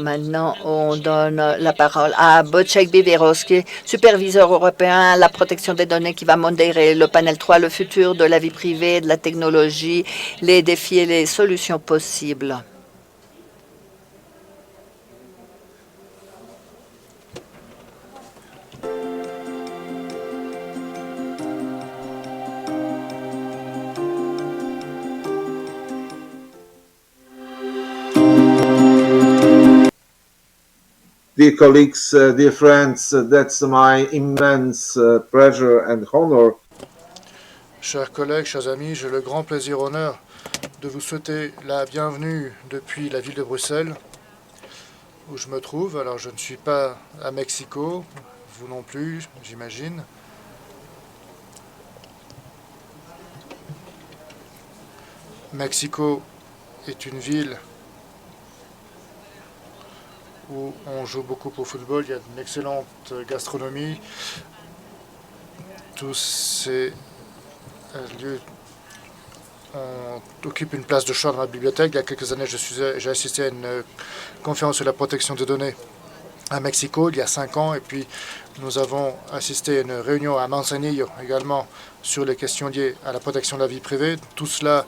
Maintenant, on donne la parole à Wojciech Biberowski, superviseur européen à la protection des données, qui va modérer le panel 3, le futur de la vie privée, de la technologie, les défis et les solutions possibles. Dear colleagues, dear friends, that's my immense pleasure and honor. Chers collègues, chers amis, j'ai le grand plaisir, honneur de vous souhaiter la bienvenue depuis la ville de Bruxelles, où je me trouve. Alors, je ne suis pas à Mexico, vous non plus, j'imagine. Mexico est une ville où on joue beaucoup au football, il y a une excellente gastronomie. Tous ces lieux occupent une place de choix dans ma bibliothèque. Il y a quelques années, j'ai assisté à une conférence sur la protection des données à Mexico, il y a 5 ans, et puis nous avons assisté à une réunion à Manzanillo également sur les questions liées à la protection de la vie privée. Tout cela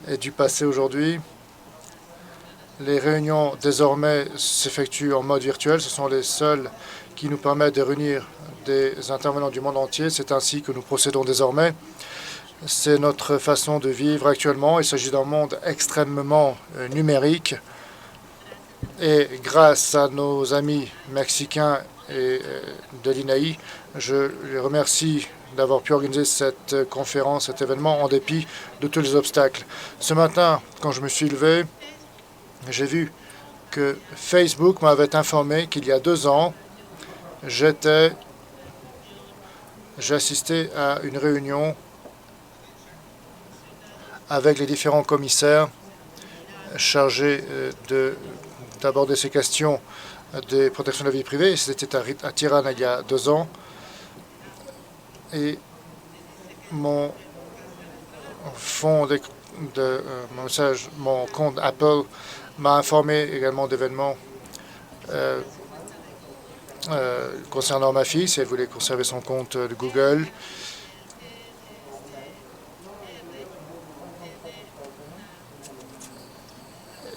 est du passé aujourd'hui. Les réunions désormais s'effectuent en mode virtuel. Ce sont les seules qui nous permettent de réunir des intervenants du monde entier. C'est ainsi que nous procédons désormais. C'est notre façon de vivre actuellement. Il s'agit d'un monde extrêmement numérique. Et grâce à nos amis mexicains et de l'INAI, je les remercie d'avoir pu organiser cette conférence, cet événement, en dépit de tous les obstacles. Ce matin, quand je me suis levé, j'ai vu que Facebook m'avait informé qu'il y a 2 ans, j'assistais à une réunion avec les différents commissaires chargés d'aborder ces questions des protections de la vie privée. C'était à Tirana il y a 2 ans. Et mon mon compte Apple m'a informé également d'événements concernant ma fille, si elle voulait conserver son compte de Google.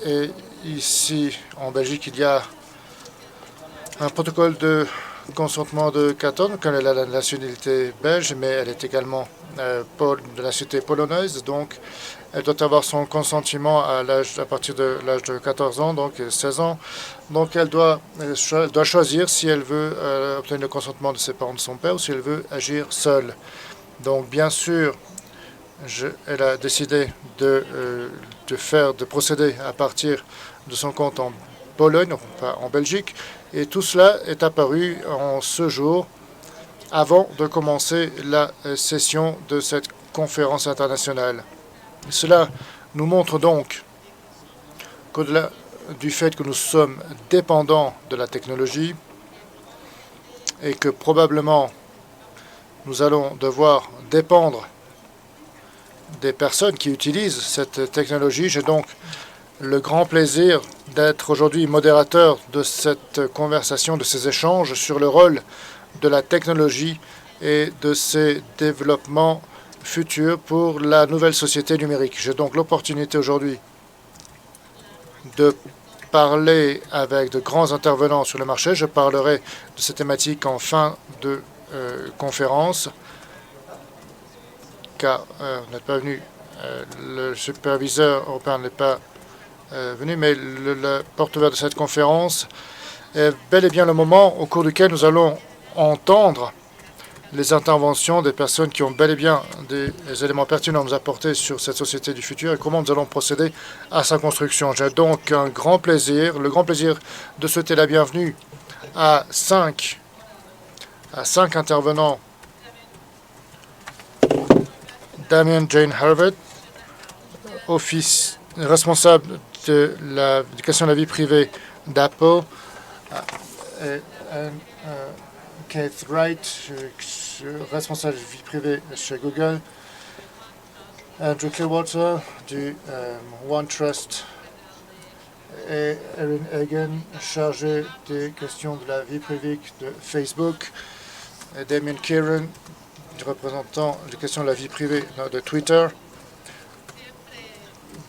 Et ici, en Belgique, il y a un protocole de consentement de 14, quand elle a la nationalité belge, mais elle est également de la nationalité polonaise, donc elle doit avoir son consentement à partir de l'âge de 14 ans, donc 16 ans. Donc elle doit choisir si elle veut obtenir le consentement de ses parents, de son père, ou si elle veut agir seule. Donc bien sûr, elle a décidé de procéder à partir de son compte en Pologne, enfin en Belgique, et tout cela est apparu en ce jour avant de commencer la session de cette conférence internationale. Cela nous montre donc qu'au-delà du fait que nous sommes dépendants de la technologie et que probablement nous allons devoir dépendre des personnes qui utilisent cette technologie, j'ai donc le grand plaisir d'être aujourd'hui modérateur de cette conversation, de ces échanges sur le rôle de la technologie et de ses développements futurs pour la nouvelle société numérique. J'ai donc l'opportunité aujourd'hui de parler avec de grands intervenants sur le marché. Je parlerai de cette thématique en fin de conférence, car vous n'êtes pas venu, le superviseur européen n'est pas venu, mais le porte-ouvert de cette conférence est bel et bien le moment au cours duquel nous allons entendre les interventions des personnes qui ont bel et bien des éléments pertinents à nous apporter sur cette société du futur et comment nous allons procéder à sa construction. J'ai donc le grand plaisir de souhaiter la bienvenue à 5 intervenants. Damien Jane Harvard, responsable de l'éducation de la vie privée d'Apple, Keith Wright, responsable de vie privée chez Google, Andrew Clearwater du OneTrust et Erin Hagen, chargé des questions de la vie privée de Facebook, et Damien Kieran, représentant des questions de la vie privée de Twitter.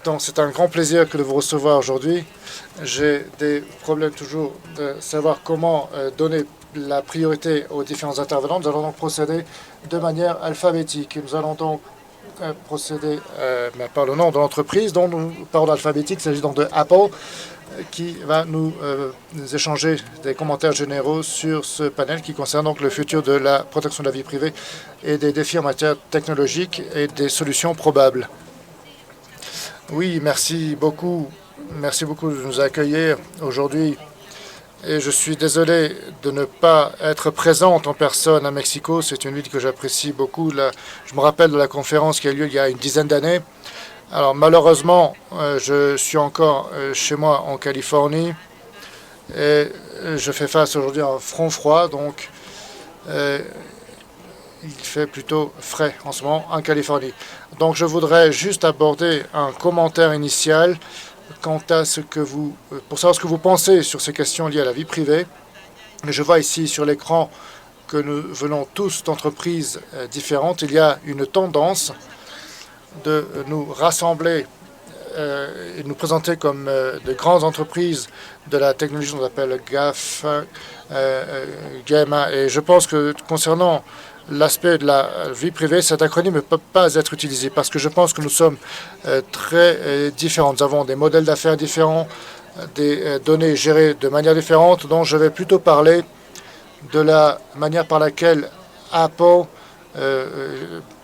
Donc c'est un grand plaisir que de vous recevoir aujourd'hui. J'ai des problèmes toujours de savoir comment donner la priorité aux différents intervenants. Nous allons donc procéder de manière alphabétique. Nous allons donc procéder par le nom de l'entreprise dont nous parlons alphabétique. Il s'agit donc de Apple qui va nous échanger des commentaires généraux sur ce panel qui concerne donc le futur de la protection de la vie privée et des défis en matière technologique et des solutions probables. Oui, merci beaucoup. Merci beaucoup de nous accueillir aujourd'hui. Et je suis désolé de ne pas être présente en personne à Mexico. C'est une ville que j'apprécie beaucoup. Je me rappelle de la conférence qui a eu lieu il y a une dizaine d'années. Alors malheureusement, je suis encore chez moi en Californie et je fais face aujourd'hui à un front froid. Donc il fait plutôt frais en ce moment en Californie. Donc je voudrais juste aborder un commentaire initial quant à pour savoir ce que vous pensez sur ces questions liées à la vie privée. Je vois ici sur l'écran que nous venons tous d'entreprises différentes. Il y a une tendance de nous rassembler et nous présenter comme de grandes entreprises de la technologie qu'on appelle GAFA, GAMA. Et je pense que concernant l'aspect de la vie privée, cet acronyme ne peut pas être utilisé parce que je pense que nous sommes très différents. Nous avons des modèles d'affaires différents, des données gérées de manière différente, dont je vais plutôt parler de la manière par laquelle Apple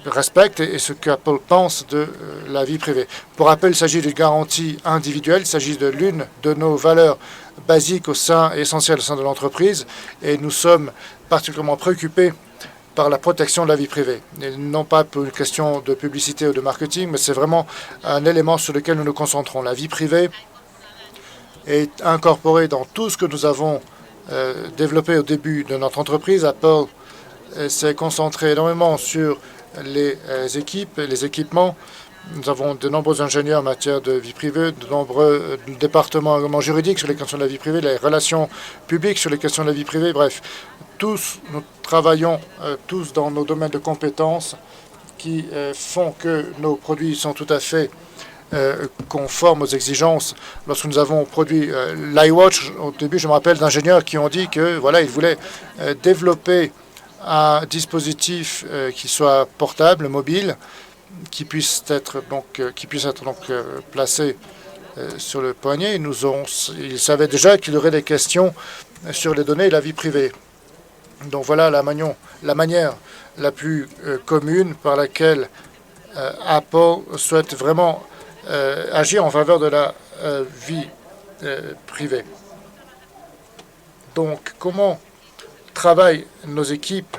respecte et ce qu'Apple pense de la vie privée. Pour rappel, il s'agit d'une garantie individuelle, il s'agit de l'une de nos valeurs basiques et essentielles au sein de l'entreprise et nous sommes particulièrement préoccupés par la protection de la vie privée. Et non pas pour une question de publicité ou de marketing, mais c'est vraiment un élément sur lequel nous nous concentrons. La vie privée est incorporée dans tout ce que nous avons développé au début de notre entreprise. Apple s'est concentré énormément sur les équipes et les équipements. Nous avons de nombreux ingénieurs en matière de vie privée, de nombreux départements juridiques sur les questions de la vie privée, les relations publiques sur les questions de la vie privée, bref. Nous travaillons tous dans nos domaines de compétences qui font que nos produits sont tout à fait conformes aux exigences. Lorsque nous avons produit l'iWatch, au début, je me rappelle d'ingénieurs qui ont dit que voilà, ils voulaient développer un dispositif qui soit portable, mobile, qui puisse être donc placé sur le poignet. Ils savaient déjà qu'il y aurait des questions sur les données et la vie privée. Donc voilà la manière la plus commune par laquelle Apple souhaite vraiment agir en faveur de la vie privée. Donc comment travaillent nos équipes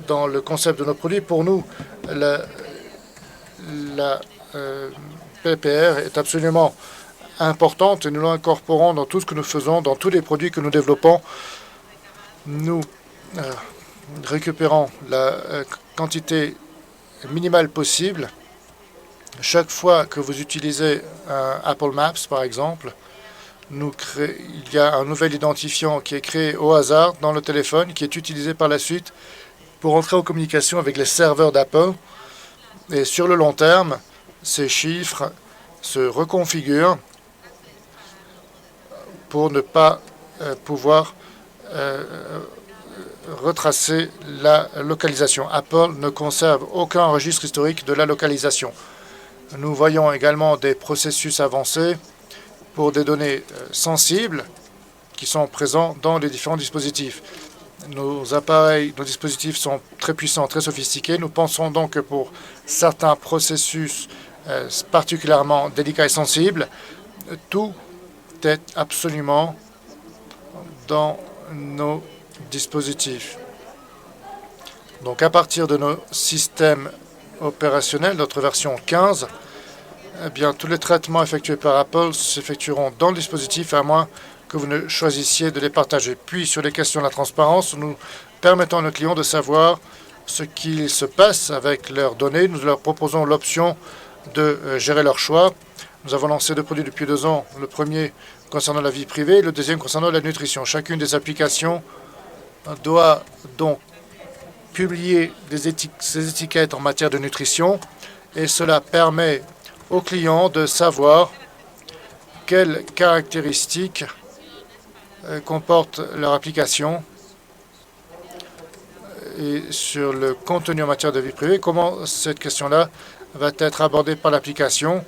dans le concept de nos produits? Pour nous, la PPR est absolument importante et nous l'incorporons dans tout ce que nous faisons, dans tous les produits que nous développons. Nous récupérons la quantité minimale possible. Chaque fois que vous utilisez un Apple Maps, par exemple, il y a un nouvel identifiant qui est créé au hasard dans le téléphone, qui est utilisé par la suite pour entrer en communication avec les serveurs d'Apple. Et sur le long terme, ces chiffres se reconfigurent pour ne pas pouvoir retracer la localisation. Apple ne conserve aucun registre historique de la localisation. Nous voyons également des processus avancés pour des données sensibles qui sont présents dans les différents dispositifs. Nos appareils, nos dispositifs sont très puissants, très sophistiqués. Nous pensons donc que pour certains processus particulièrement délicats et sensibles, tout est absolument dans nos dispositifs. Donc à partir de nos systèmes opérationnels, notre version 15, eh bien, tous les traitements effectués par Apple s'effectueront dans le dispositif à moins que vous ne choisissiez de les partager. Puis, sur les questions de la transparence, nous permettons à nos clients de savoir ce qu'il se passe avec leurs données. Nous leur proposons l'option de gérer leur choix. Nous avons lancé 2 produits depuis 2 ans. Le premier concernant la vie privée, le deuxième concernant la nutrition. Chacune des applications doit donc publier ces étiquettes en matière de nutrition et cela permet aux clients de savoir quelles caractéristiques comporte leur application et sur le contenu en matière de vie privée, comment cette question-là va être abordée par l'application.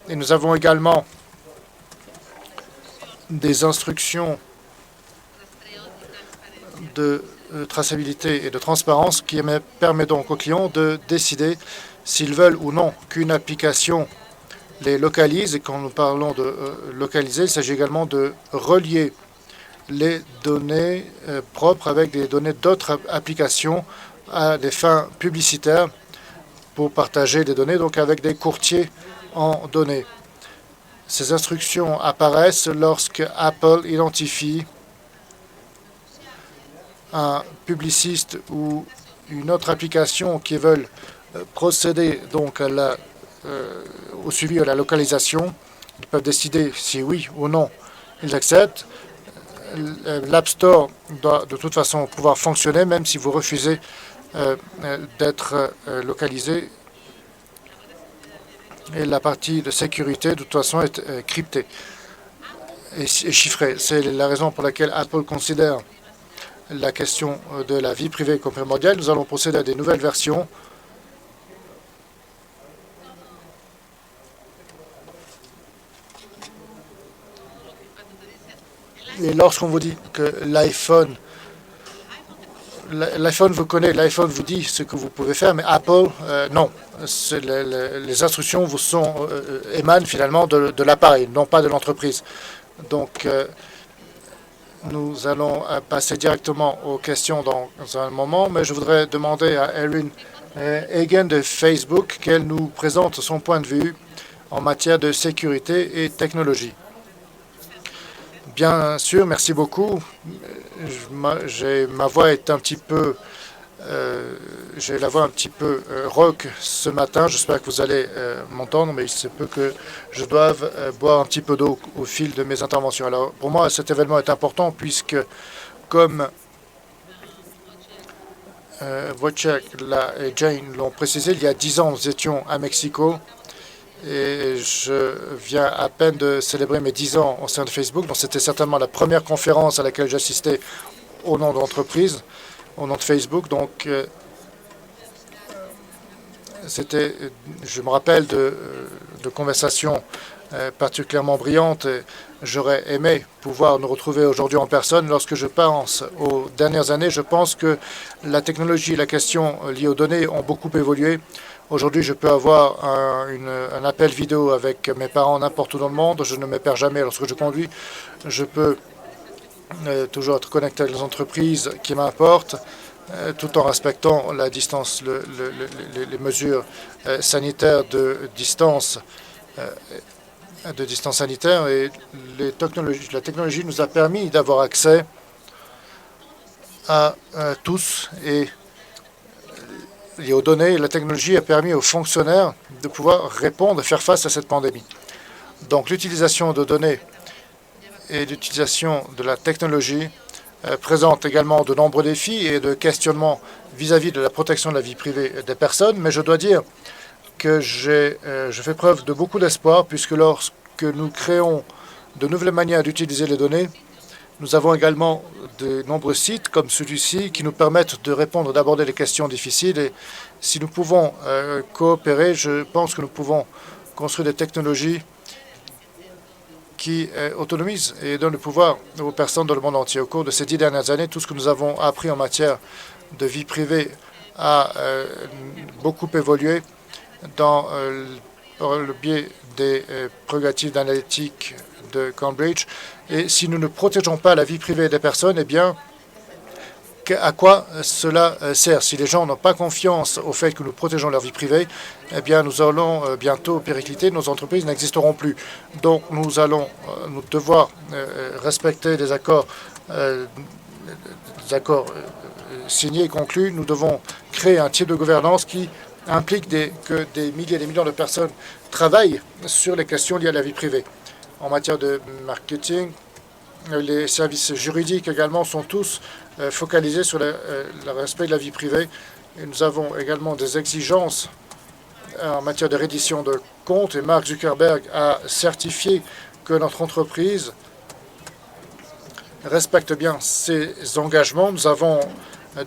Et nous avons également des instructions de traçabilité et de transparence qui permet donc aux clients de décider s'ils veulent ou non qu'une application les localise. Et quand nous parlons de localiser, il s'agit également de relier les données propres avec des données d'autres applications à des fins publicitaires pour partager des données, donc avec des courtiers en données. Ces instructions apparaissent lorsque Apple identifie un publiciste ou une autre application qui veulent procéder donc à au suivi de la localisation. Ils peuvent décider si oui ou non ils acceptent. L'App Store doit de toute façon pouvoir fonctionner, même si vous refusez d'être localisé. Et la partie de sécurité, de toute façon, est cryptée et chiffrée. C'est la raison pour laquelle Apple considère la question de la vie privée comme primordiale. Nous allons procéder à des nouvelles versions. Et lorsqu'on vous dit que l'iPhone vous connaît, l'iPhone vous dit ce que vous pouvez faire, mais Apple, non. Les instructions vous émanent finalement de l'appareil, non pas de l'entreprise. Donc, nous allons passer directement aux questions dans un moment, mais je voudrais demander à Erin Hagen de Facebook qu'elle nous présente son point de vue en matière de sécurité et technologie. Bien sûr, merci beaucoup. Ma voix est un petit peu, j'ai la voix un petit peu rock ce matin. J'espère que vous allez m'entendre, mais il se peut que je doive boire un petit peu d'eau au fil de mes interventions. Alors, pour moi, cet événement est important puisque, comme Wojciech et Jane l'ont précisé, il y a 10 ans, nous étions à Mexico. Et je viens à peine de célébrer mes 10 ans au sein de Facebook. Donc, c'était certainement la première conférence à laquelle j'assistais au nom de l'entreprise, au nom de Facebook. Donc, je me rappelle de conversations particulièrement brillantes. J'aurais aimé pouvoir nous retrouver aujourd'hui en personne. Lorsque je pense aux dernières années, je pense que la technologie et la question liée aux données ont beaucoup évolué. Aujourd'hui, je peux avoir un appel vidéo avec mes parents n'importe où dans le monde. Je ne me perds jamais lorsque je conduis. Je peux toujours être connecté avec les entreprises qui m'importent, tout en respectant la distance, les mesures sanitaires de distance sanitaire. Et la technologie nous a permis d'avoir accès à tous et aux données. La technologie a permis aux fonctionnaires de pouvoir répondre et faire face à cette pandémie. Donc l'utilisation de données et l'utilisation de la technologie présente également de nombreux défis et de questionnements vis-à-vis de la protection de la vie privée des personnes. Mais je dois dire que je fais preuve de beaucoup d'espoir puisque lorsque nous créons de nouvelles manières d'utiliser les données, nous avons également de nombreux sites comme celui-ci qui nous permettent de répondre, d'aborder les questions difficiles. Et si nous pouvons coopérer, je pense que nous pouvons construire des technologies qui autonomisent et donnent le pouvoir aux personnes dans le monde entier. Au cours de ces 10 dernières années, tout ce que nous avons appris en matière de vie privée a beaucoup évolué par le biais des prérogatives d'analytique de Cambridge. Et si nous ne protégeons pas la vie privée des personnes, eh bien, à quoi cela sert? Si les gens n'ont pas confiance au fait que nous protégeons leur vie privée, eh bien, nous allons bientôt péricliter, nos entreprises n'existeront plus. Donc, nous allons nous devoir respecter des accords signés et conclus. Nous devons créer un type de gouvernance qui implique que des milliers et des millions de personnes travaillent sur les questions liées à la vie privée. En matière de marketing, les services juridiques également sont tous focalisés sur le respect de la vie privée. Et nous avons également des exigences en matière de reddition de comptes. Et Mark Zuckerberg a certifié que notre entreprise respecte bien ses engagements. Nous avons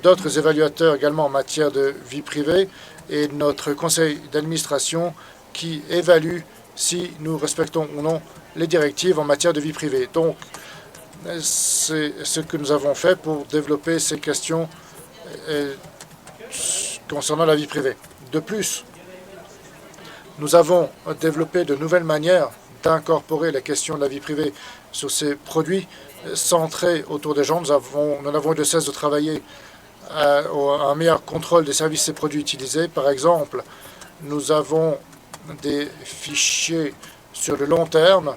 d'autres évaluateurs également en matière de vie privée et notre conseil d'administration qui évalue si nous respectons ou non les directives en matière de vie privée. Donc, c'est ce que nous avons fait pour développer ces questions concernant la vie privée. De plus, nous avons développé de nouvelles manières d'incorporer les questions de la vie privée sur ces produits centrés autour des gens. Nous n'avons eu de cesse de travailler à un meilleur contrôle des services et produits utilisés. Par exemple, nous avons des fichiers sur le long terme,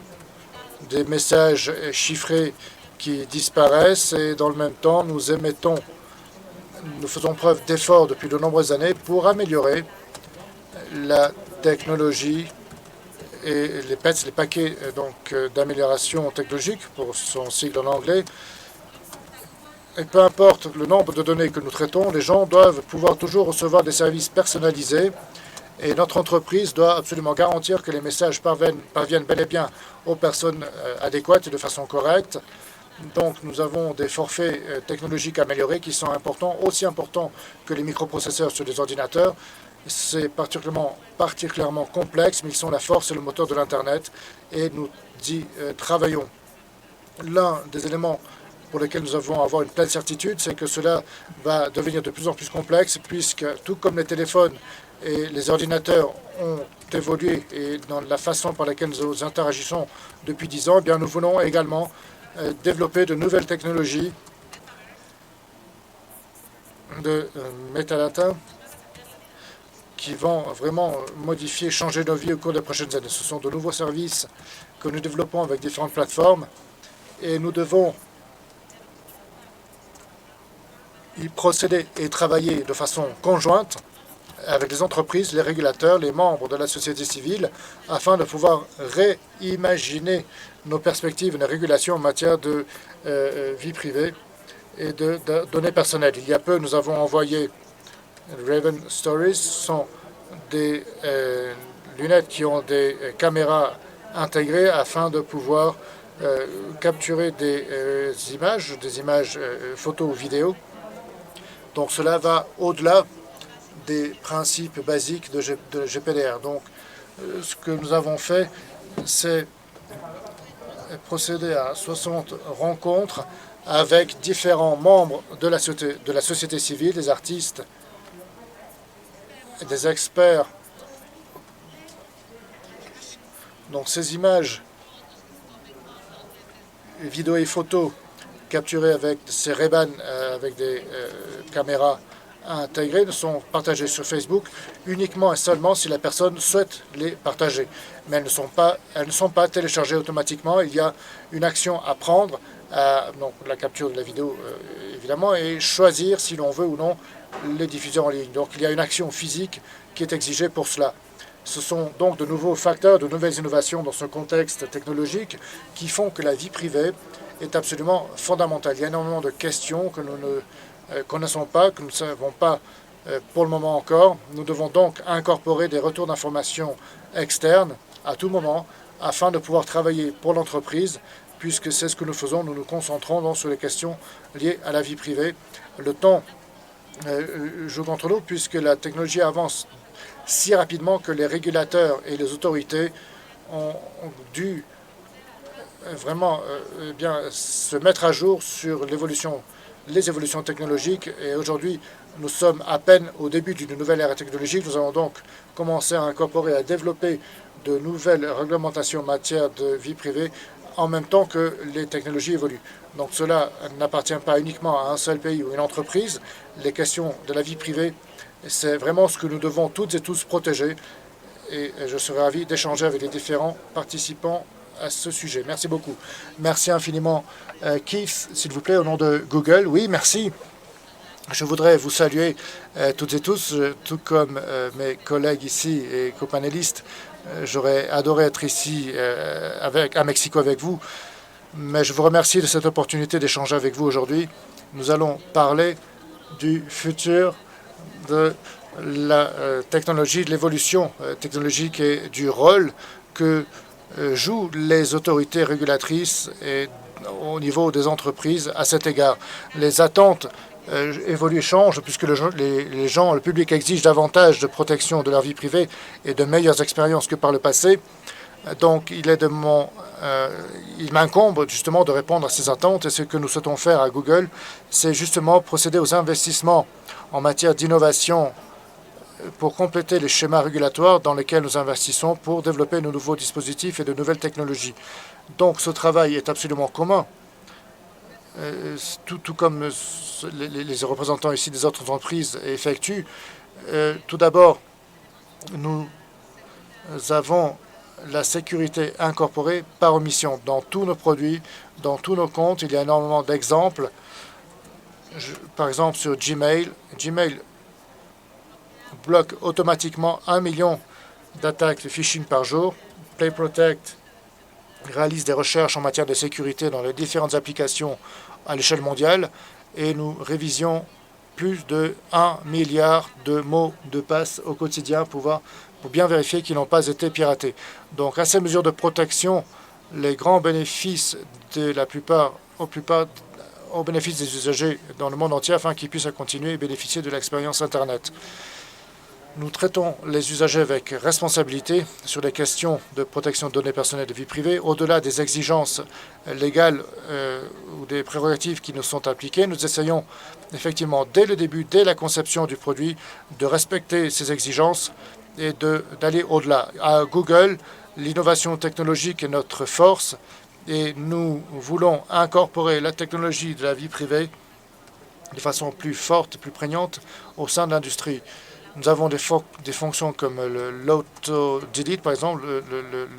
des messages chiffrés qui disparaissent et dans le même temps, nous faisons preuve d'efforts depuis de nombreuses années pour améliorer la technologie et les PETS, les paquets d'amélioration technologique, pour son sigle en anglais. Et peu importe le nombre de données que nous traitons, les gens doivent pouvoir toujours recevoir des services personnalisés et notre entreprise doit absolument garantir que les messages parviennent bel et bien aux personnes adéquates et de façon correcte. Donc, nous avons des forfaits technologiques améliorés qui sont importants, aussi importants que les microprocesseurs sur les ordinateurs. C'est particulièrement complexe, mais ils sont la force et le moteur de l'Internet et nous y travaillons. L'un des éléments pour lesquels nous avons avoir une pleine certitude, c'est que cela va devenir de plus en plus complexe puisque, tout comme les téléphones et les ordinateurs ont évolué et dans la façon par laquelle nous interagissons depuis 10 ans, eh bien, nous voulons également développer de nouvelles technologies de metadata qui vont vraiment modifier, changer nos vies au cours des prochaines années. Ce sont de nouveaux services que nous développons avec différentes plateformes et nous devons y procéder et travailler de façon conjointe avec les entreprises, les régulateurs, les membres de la société civile, afin de pouvoir réimaginer nos perspectives et nos régulations en matière de vie privée et de données personnelles. Il y a peu, nous avons envoyé Raven Stories, sont des lunettes qui ont des caméras intégrées afin de pouvoir capturer des images photos ou vidéos. Donc cela va au-delà des principes basiques de GPDR. Donc ce que nous avons fait, c'est procéder à 60 rencontres avec différents membres de la société civile, des artistes, et des experts. Donc ces images, vidéos et photos capturées avec ces Ray-Ban, avec des caméras intégrées, sont partagées sur Facebook uniquement et seulement si la personne souhaite les partager. Mais elles ne sont pas téléchargées automatiquement. Il y a une action à prendre, donc la capture de la vidéo évidemment, et choisir si l'on veut ou non les diffuser en ligne. Donc il y a une action physique qui est exigée pour cela. Ce sont donc de nouveaux facteurs, de nouvelles innovations dans ce contexte technologique qui font que la vie privée est absolument fondamentale. Il y a énormément de questions que nous ne connaissons pas, que nous ne savons pas pour le moment encore. Nous devons donc incorporer des retours d'informations externes à tout moment afin de pouvoir travailler pour l'entreprise, puisque c'est ce que nous faisons. Nous nous concentrons donc sur les questions liées à la vie privée. Le temps joue contre nous, puisque la technologie avance si rapidement que les régulateurs et les autorités ont dû vraiment se mettre à jour sur les évolutions technologiques. Et aujourd'hui, nous sommes à peine au début d'une nouvelle ère technologique. Nous allons donc commencer à incorporer, à développer de nouvelles réglementations en matière de vie privée en même temps que les technologies évoluent. Donc cela n'appartient pas uniquement à un seul pays ou une entreprise. Les questions de la vie privée, c'est vraiment ce que nous devons toutes et tous protéger. Et je serai ravi d'échanger avec les différents participants à ce sujet. Merci beaucoup. Merci infiniment. Keith, s'il vous plaît, au nom de Google. Oui, merci. Je voudrais vous saluer toutes et tous, tout comme mes collègues ici et copanélistes. J'aurais adoré être ici à Mexico avec vous, mais je vous remercie de cette opportunité d'échanger avec vous aujourd'hui. Nous allons parler du futur de la technologie, de l'évolution technologique et du rôle que jouent les autorités régulatrices et au niveau des entreprises à cet égard. Les attentes évoluent et changent puisque le public exige davantage de protection de leur vie privée et de meilleures expériences que par le passé. Donc, il m'incombe justement de répondre à ces attentes et ce que nous souhaitons faire à Google, c'est justement procéder aux investissements en matière d'innovation pour compléter les schémas régulatoires dans lesquels nous investissons pour développer de nouveaux dispositifs et de nouvelles technologies. Donc, ce travail est absolument commun, tout comme les représentants ici des autres entreprises effectuent. Tout d'abord, nous avons la sécurité incorporée par omission dans tous nos produits, dans tous nos comptes. Il y a énormément d'exemples. Par exemple, sur Gmail, Gmail bloque automatiquement 1 million d'attaques de phishing par jour. PlayProtect réalise des recherches en matière de sécurité dans les différentes applications à l'échelle mondiale et nous révisions plus de 1 milliard de mots de passe au quotidien pour bien vérifier qu'ils n'ont pas été piratés. Donc, à ces mesures de protection, les grands bénéfices au bénéfice des usagers dans le monde entier afin qu'ils puissent continuer et bénéficier de l'expérience Internet. Nous traitons les usagers avec responsabilité sur les questions de protection de données personnelles et de vie privée. Au-delà des exigences légales ou des prérogatives qui nous sont appliquées, nous essayons effectivement, dès le début, dès la conception du produit, de respecter ces exigences et d'aller au-delà. À Google, l'innovation technologique est notre force et nous voulons incorporer la technologie de la vie privée de façon plus forte, plus prégnante au sein de l'industrie. Nous avons des fonctions comme l'auto-delete, par exemple,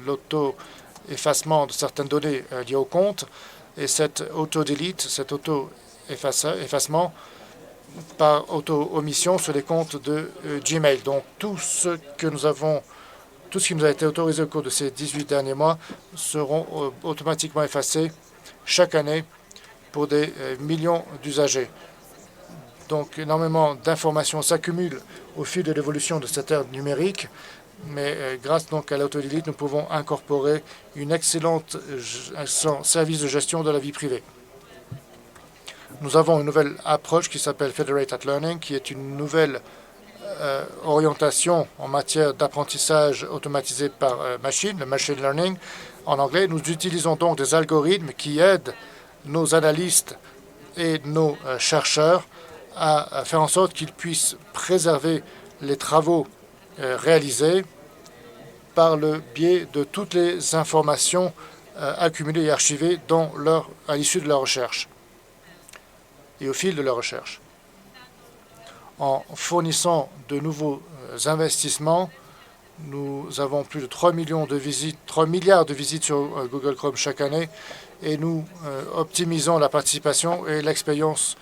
l'auto-effacement de certaines données liées au compte. Et cet auto-delete, cet auto-effacement par auto-omission sur les comptes de Gmail. Donc, tout ce qui nous a été autorisé au cours de ces 18 derniers mois seront automatiquement effacés chaque année pour des millions d'usagers. Donc, énormément d'informations s'accumulent au fil de l'évolution de cette ère numérique, mais grâce donc à l'auto-delete, nous pouvons incorporer un excellent service de gestion de la vie privée. Nous avons une nouvelle approche qui s'appelle Federated Learning, qui est une nouvelle orientation en matière d'apprentissage automatisé par machine, le machine learning en anglais. Nous utilisons donc des algorithmes qui aident nos analystes et nos chercheurs à faire en sorte qu'ils puissent préserver les travaux réalisés par le biais de toutes les informations accumulées et archivées à l'issue de leur recherche et au fil de leur recherche. En fournissant de nouveaux investissements, nous avons plus de 3 milliards de visites sur Google Chrome chaque année et nous optimisons la participation et l'expérience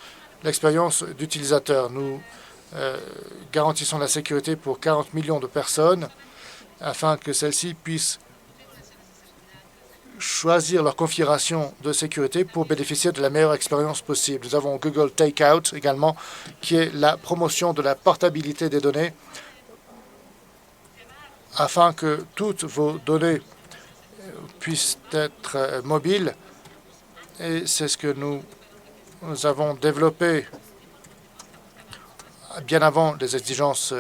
d'utilisateur. Nous garantissons la sécurité pour 40 millions de personnes afin que celles-ci puissent choisir leur configuration de sécurité pour bénéficier de la meilleure expérience possible. Nous avons Google Takeout également, qui est la promotion de la portabilité des données afin que toutes vos données puissent être mobiles. Et c'est ce que nous avons développé bien avant les exigences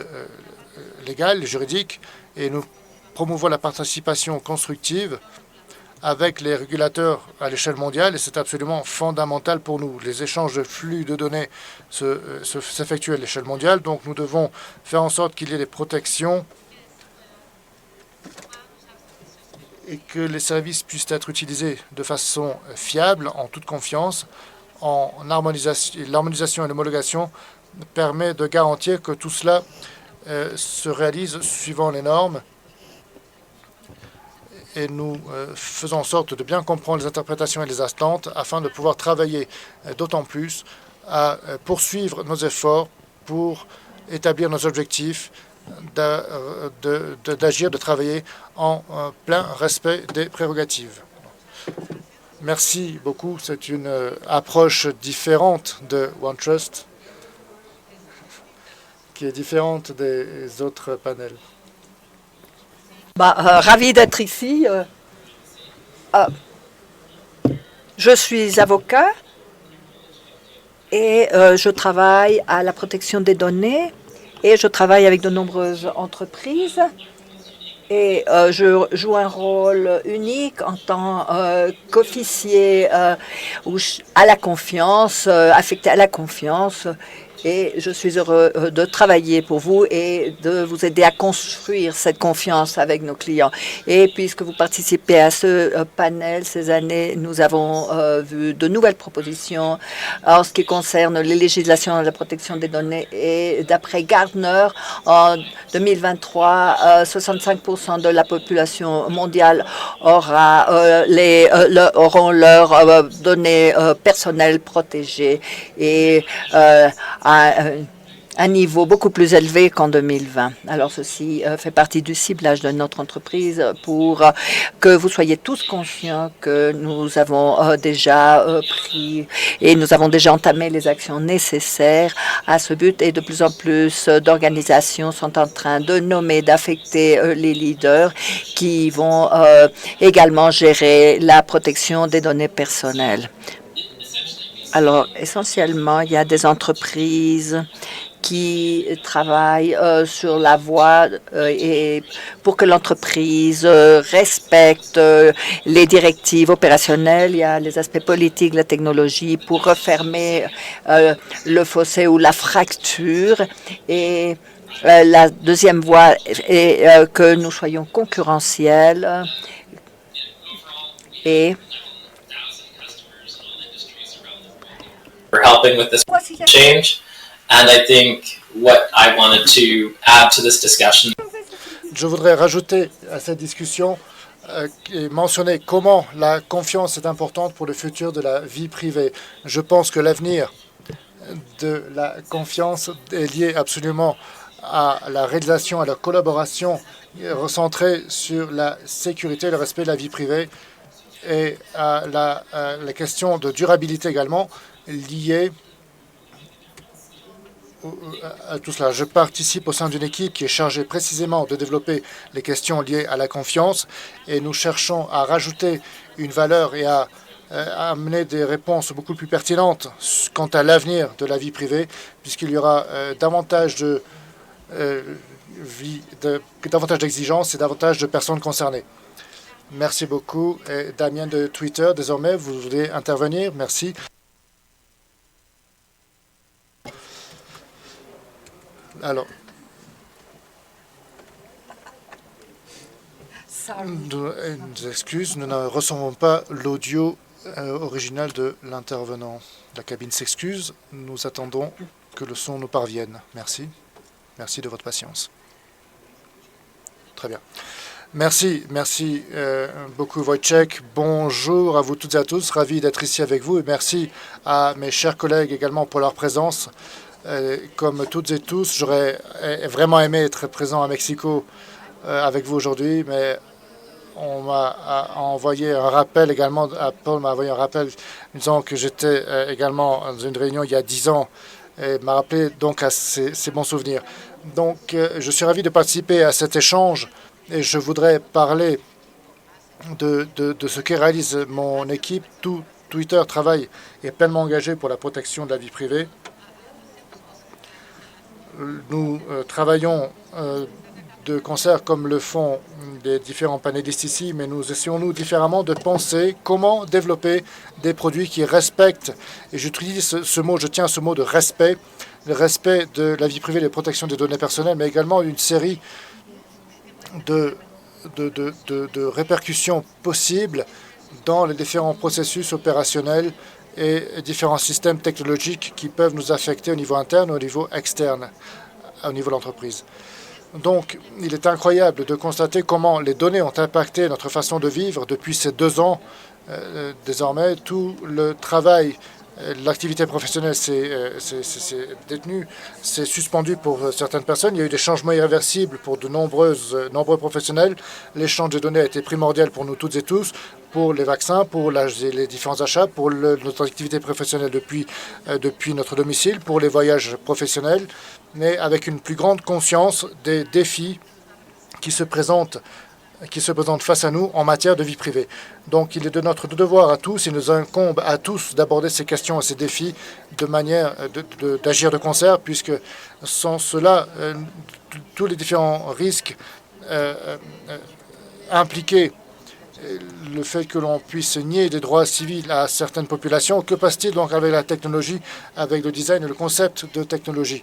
légales et juridiques, et nous promouvons la participation constructive avec les régulateurs à l'échelle mondiale, et c'est absolument fondamental pour nous. Les échanges de flux de données s'effectuent à l'échelle mondiale, donc nous devons faire en sorte qu'il y ait des protections et que les services puissent être utilisés de façon fiable, en toute confiance. L'harmonisation et l'homologation permet de garantir que tout cela se réalise suivant les normes. Et nous faisons en sorte de bien comprendre les interprétations et les attentes afin de pouvoir travailler d'autant plus à poursuivre nos efforts pour établir nos objectifs, d'agir, de travailler en plein respect des prérogatives. Merci beaucoup. C'est une approche différente de OneTrust, qui est différente des autres panels. Ravi d'être ici. Je suis avocat et je travaille à la protection des données et je travaille avec de nombreuses entreprises. Et je joue un rôle unique en tant qu'officier à la confiance, affecté à la confiance. Et je suis heureux de travailler pour vous et de vous aider à construire cette confiance avec nos clients. Et puisque vous participez à ce panel ces années, nous avons vu de nouvelles propositions en ce qui concerne les législations de la protection des données. Et d'après Gartner, en 2023, 65% de la population mondiale auront leurs données personnelles protégées et un niveau beaucoup plus élevé qu'en 2020. Alors, ceci fait partie du ciblage de notre entreprise pour que vous soyez tous conscients que nous avons déjà pris et nous avons déjà entamé les actions nécessaires à ce but et de plus en plus d'organisations sont en train de nommer, d'affecter les leaders qui vont également gérer la protection des données personnelles. Alors, essentiellement, il y a des entreprises qui travaillent sur la voie et pour que l'entreprise respecte les directives opérationnelles. Il y a les aspects politiques, la technologie pour refermer le fossé ou la fracture. Et la deuxième voie est que nous soyons concurrentiels et for helping with this change. And I think what I wanted to add to this discussion. Je voudrais rajouter à cette discussion et mentionner comment la confiance est importante pour le futur de la vie privée. Je pense que l'avenir de la confiance est lié absolument à la réalisation, à la collaboration recentrée sur la sécurité et le respect de la vie privée et à la question de durabilité également liée à tout cela. Je participe au sein d'une équipe qui est chargée précisément de développer les questions liées à la confiance et nous cherchons à rajouter une valeur et à amener des réponses beaucoup plus pertinentes quant à l'avenir de la vie privée, puisqu'il y aura davantage d'exigences et davantage de personnes concernées. Merci beaucoup. Et Damien de Twitter, désormais, vous voulez intervenir? Merci. Alors, nous excuses, nous ne recevons pas l'audio original de l'intervenant. La cabine s'excuse, nous attendons que le son nous parvienne. Merci. Merci de votre patience. Très bien. Merci beaucoup Wojciech. Bonjour à vous toutes et à tous, ravi d'être ici avec vous et merci à mes chers collègues également pour leur présence. Comme toutes et tous, j'aurais vraiment aimé être présent à Mexico avec vous aujourd'hui, mais on m'a envoyé un rappel également, Paul m'a envoyé un rappel disant que j'étais également dans une réunion il y a 10 ans et m'a rappelé donc à ces bons souvenirs. Donc je suis ravi de participer à cet échange et je voudrais parler de ce que réalise mon équipe. Tout Twitter travaille et est pleinement engagé pour la protection de la vie privée. Nous travaillons de concert comme le font les différents panélistes ici, mais nous essayons nous différemment de penser comment développer des produits qui respectent, et j'utilise ce mot, je tiens à ce mot de respect, le respect de la vie privée et la protection des données personnelles, mais également une série de répercussions possibles dans les différents processus opérationnels et différents systèmes technologiques qui peuvent nous affecter au niveau interne ou au niveau externe, au niveau de l'entreprise. Donc, il est incroyable de constater comment les données ont impacté notre façon de vivre depuis ces 2 ans. Désormais, tout le travail l'activité professionnelle s'est détenue, c'est suspendu pour certaines personnes. Il y a eu des changements irréversibles pour de nombreux professionnels. L'échange de données a été primordial pour nous toutes et tous, pour les vaccins, pour les différents achats, pour notre activité professionnelle depuis notre domicile, pour les voyages professionnels, mais avec une plus grande conscience des défis qui se présentent face à nous en matière de vie privée. Donc, il est de notre devoir à tous, il nous incombe à tous d'aborder ces questions et ces défis de manière d'agir de concert, puisque sans cela, tous les différents risques impliqués, le fait que l'on puisse nier des droits civils à certaines populations, que passe-t-il donc avec la technologie, avec le design et le concept de technologie?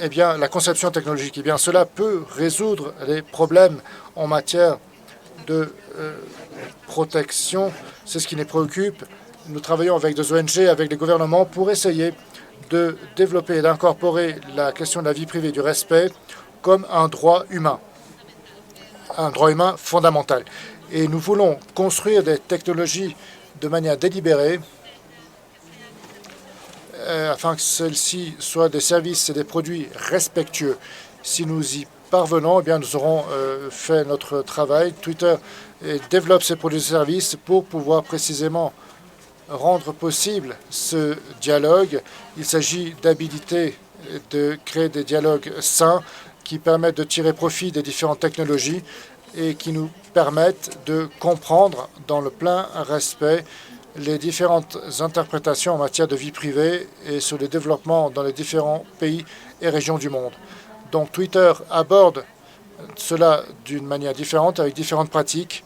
Eh bien, la conception technologique, eh bien, cela peut résoudre les problèmes en matière de protection. C'est ce qui nous préoccupe. Nous travaillons avec des ONG, avec les gouvernements pour essayer de développer et d'incorporer la question de la vie privée et du respect comme un droit humain fondamental. Et nous voulons construire des technologies de manière délibérée afin que celles-ci soient des services et des produits respectueux. Si nous y parvenons, eh bien, nous aurons fait notre travail. Twitter développe ses produits et services pour pouvoir précisément rendre possible ce dialogue. Il s'agit d'habiliter, de créer des dialogues sains qui permettent de tirer profit des différentes technologies et qui nous permettent de comprendre dans le plein respect les différentes interprétations en matière de vie privée et sur le développement dans les différents pays et régions du monde. Donc Twitter aborde cela d'une manière différente, avec différentes pratiques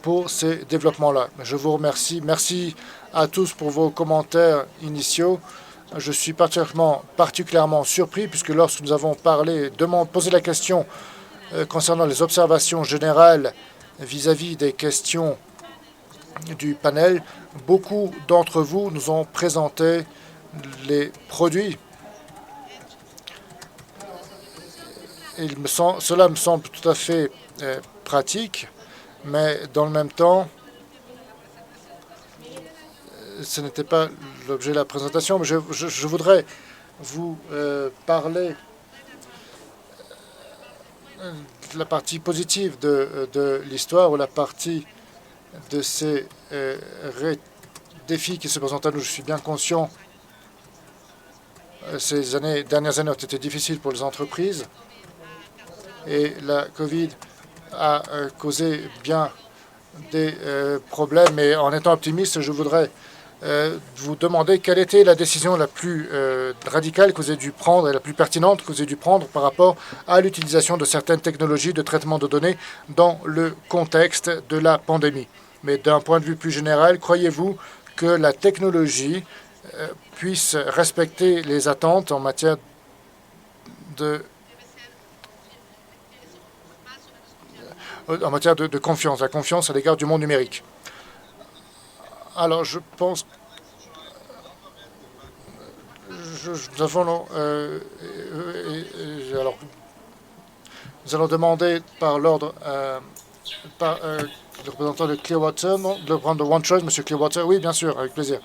pour ces développements-là. Je vous remercie. Merci à tous pour vos commentaires initiaux. Je suis particulièrement surpris puisque lorsque nous avons posé la question concernant les observations générales vis-à-vis des questions du panel, beaucoup d'entre vous nous ont présenté les produits. Cela me semble tout à fait pratique, mais dans le même temps, ce n'était pas l'objet de la présentation. Mais je voudrais vous parler de la partie positive de l'histoire ou la partie de ces défis qui se présentent à nous. Je suis bien conscient ces dernières années ont été difficiles pour les entreprises et la COVID a causé bien des problèmes. Mais en étant optimiste, je voudrais vous demander quelle était la décision la plus radicale que vous avez dû prendre et la plus pertinente que vous avez dû prendre par rapport à l'utilisation de certaines technologies de traitement de données dans le contexte de la pandémie. Mais d'un point de vue plus général, croyez-vous que la technologie puisse respecter les attentes en matière de confiance, la confiance à l'égard du monde numérique? Alors, je pense nous allons demander par l'ordre le représentant de Clearwater, le représentant de OneChoice, M. Clearwater. Oui, bien sûr, avec plaisir.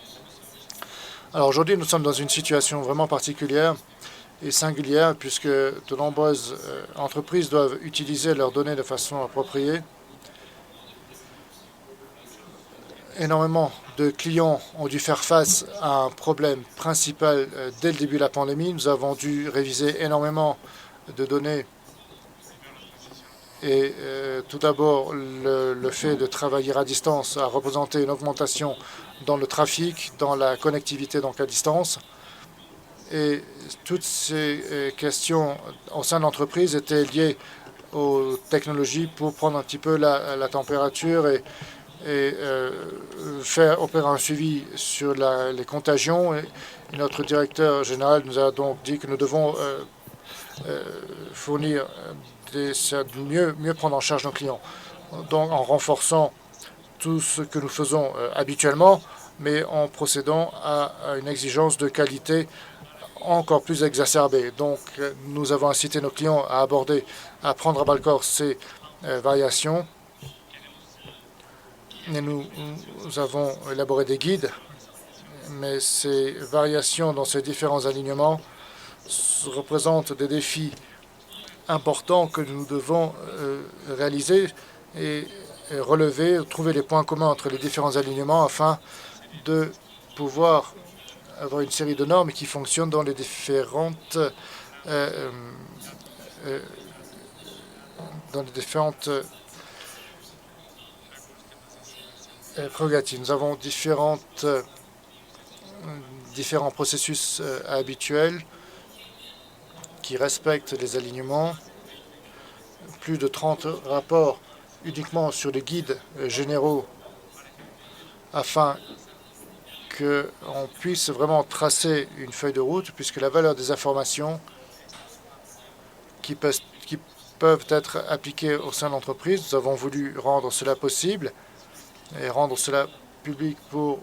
Alors aujourd'hui, nous sommes dans une situation vraiment particulière et singulière puisque de nombreuses entreprises doivent utiliser leurs données de façon appropriée. Énormément de clients ont dû faire face à un problème principal dès le début de la pandémie. Nous avons dû réviser énormément de données. Et tout d'abord, le fait de travailler à distance a représenté une augmentation dans le trafic, dans la connectivité donc à distance. Et toutes ces questions au sein de l'entreprise étaient liées aux technologies pour prendre un petit peu la température et faire opérer un suivi sur les contagions. Et notre directeur général nous a donc dit que nous devons fournir mieux prendre en charge nos clients, donc en renforçant tout ce que nous faisons habituellement, mais en procédant à une exigence de qualité encore plus exacerbée. Donc, nous avons incité nos clients à prendre à bras-le-corps ces variations. Et nous avons élaboré des guides, mais ces variations dans ces différents alignements représentent des défis importants que nous devons réaliser et relever, trouver les points communs entre les différents alignements afin de pouvoir avoir une série de normes qui fonctionnent dans les différentes prérogatives. Nous avons différents processus habituels qui respectent les alignements. Plus de 30 rapports uniquement sur les guides généraux afin qu'on puisse vraiment tracer une feuille de route, puisque la valeur des informations qui peuvent être appliquées au sein de l'entreprise, nous avons voulu rendre cela possible et rendre cela public pour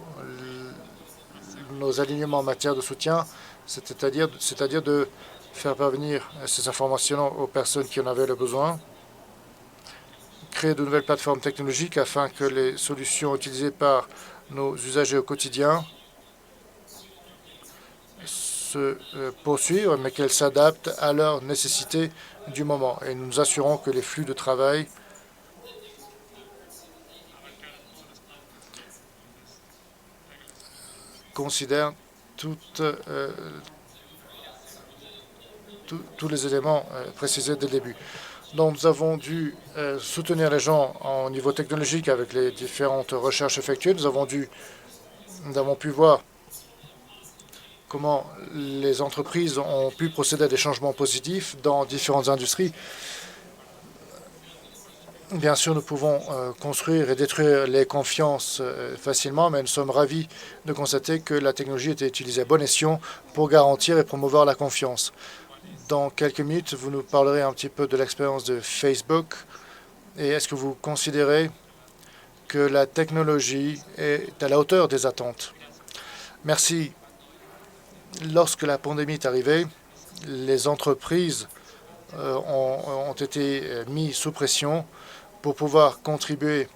nos alignements en matière de soutien, c'est-à-dire de faire parvenir ces informations aux personnes qui en avaient le besoin, créer de nouvelles plateformes technologiques afin que les solutions utilisées par nos usagers au quotidien se poursuivent, mais qu'elles s'adaptent à leurs nécessités du moment. Et nous nous assurons que les flux de travail considèrent tous les éléments précisés dès le début. Donc, nous avons dû soutenir les gens au niveau technologique avec les différentes recherches effectuées. Nous avons pu voir comment les entreprises ont pu procéder à des changements positifs dans différentes industries. Bien sûr, nous pouvons construire et détruire les confiances facilement, mais nous sommes ravis de constater que la technologie était utilisée à bon escient pour garantir et promouvoir la confiance. Dans quelques minutes, vous nous parlerez un petit peu de l'expérience de Facebook. Et est-ce que vous considérez que la technologie est à la hauteur des attentes? Merci. Lorsque la pandémie est arrivée, les entreprises ont été mises sous pression pour pouvoir contribuer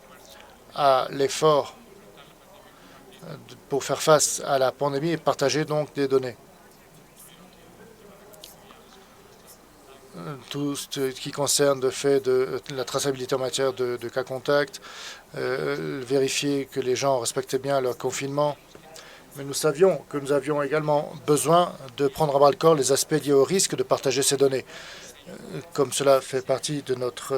à l'effort pour faire face à la pandémie et partager donc des données. Tout ce qui concerne le fait de la traçabilité en matière de cas contacts, vérifier que les gens respectaient bien leur confinement. Mais nous savions que nous avions également besoin de prendre à bras-le-corps les aspects liés au risque de partager ces données. Comme cela fait partie de notre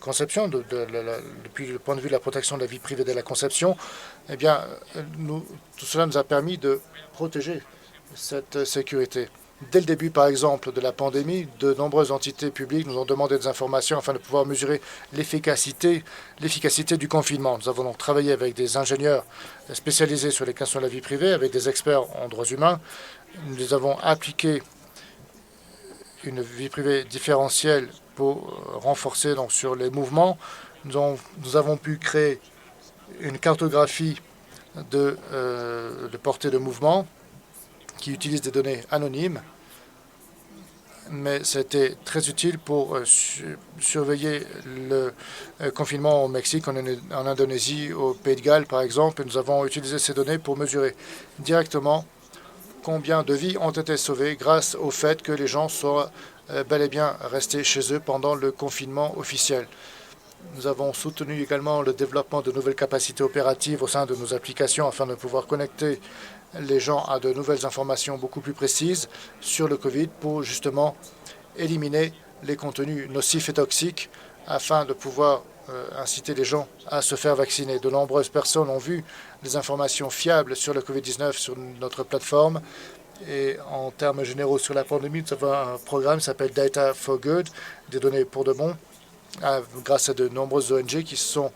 conception, depuis le point de vue de la protection de la vie privée dès la conception, eh bien, tout cela nous a permis de protéger cette sécurité. Dès le début, par exemple, de la pandémie, de nombreuses entités publiques nous ont demandé des informations afin de pouvoir mesurer l'efficacité du confinement. Nous avons donc travaillé avec des ingénieurs spécialisés sur les questions de la vie privée, avec des experts en droits humains. Nous avons appliqué une vie privée différentielle pour renforcer donc, sur les mouvements. Nous avons pu créer une cartographie de portée de mouvement qui utilise des données anonymes, mais c'était très utile pour surveiller le confinement au Mexique, en Indonésie, au Pays de Galles, par exemple. Et nous avons utilisé ces données pour mesurer directement combien de vies ont été sauvées grâce au fait que les gens soient bel et bien restés chez eux pendant le confinement officiel. Nous avons soutenu également le développement de nouvelles capacités opératives au sein de nos applications afin de pouvoir connecter les gens à de nouvelles informations beaucoup plus précises sur le COVID pour justement éliminer les contenus nocifs et toxiques afin de pouvoir inciter les gens à se faire vacciner. De nombreuses personnes ont vu des informations fiables sur le COVID-19 sur notre plateforme. Et en termes généraux sur la pandémie, nous avons un programme qui s'appelle Data for Good, des données pour de bon, grâce à de nombreuses ONG qui se sont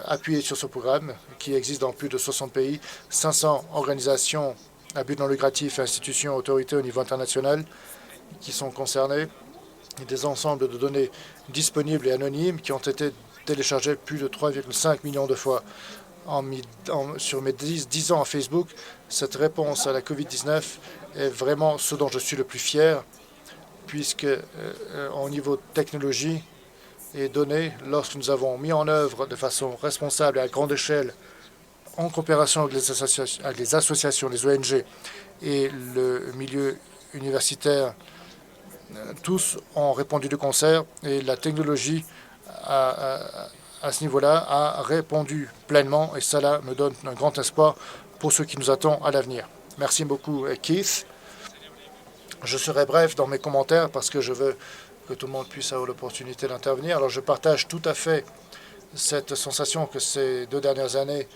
appuyées sur ce programme, qui existe dans plus de 60 pays, 500 organisations à but non lucratif, institutions, autorités au niveau international qui sont concernées, et des ensembles de données disponibles et anonymes qui ont été téléchargées plus de 3,5 millions de fois. Sur mes 10 ans à Facebook, cette réponse à la COVID-19 est vraiment ce dont je suis le plus fier, puisque au niveau technologie et données, lorsque nous avons mis en œuvre de façon responsable et à grande échelle en coopération avec les associations, les ONG et le milieu universitaire, tous ont répondu de concert et la technologie à ce niveau-là a répondu pleinement et cela me donne un grand espoir pour ce qui nous attend à l'avenir. Merci beaucoup, Keith. Je serai bref dans mes commentaires parce que je veux que tout le monde puisse avoir l'opportunité d'intervenir. Alors, je partage tout à fait cette sensation que ces 2 dernières années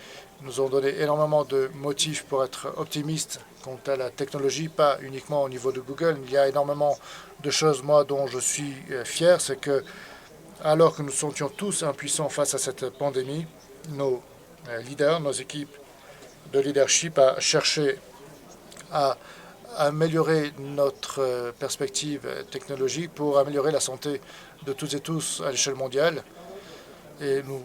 nous ont donné énormément de motifs pour être optimistes quant à la technologie, pas uniquement au niveau de Google. Il y a énormément de choses, moi, dont je suis fier. C'est que, alors que nous sentions tous impuissants face à cette pandémie, nos leaders, nos équipes de leadership a cherché à améliorer notre perspective technologique pour améliorer la santé de toutes et tous à l'échelle mondiale. Et nous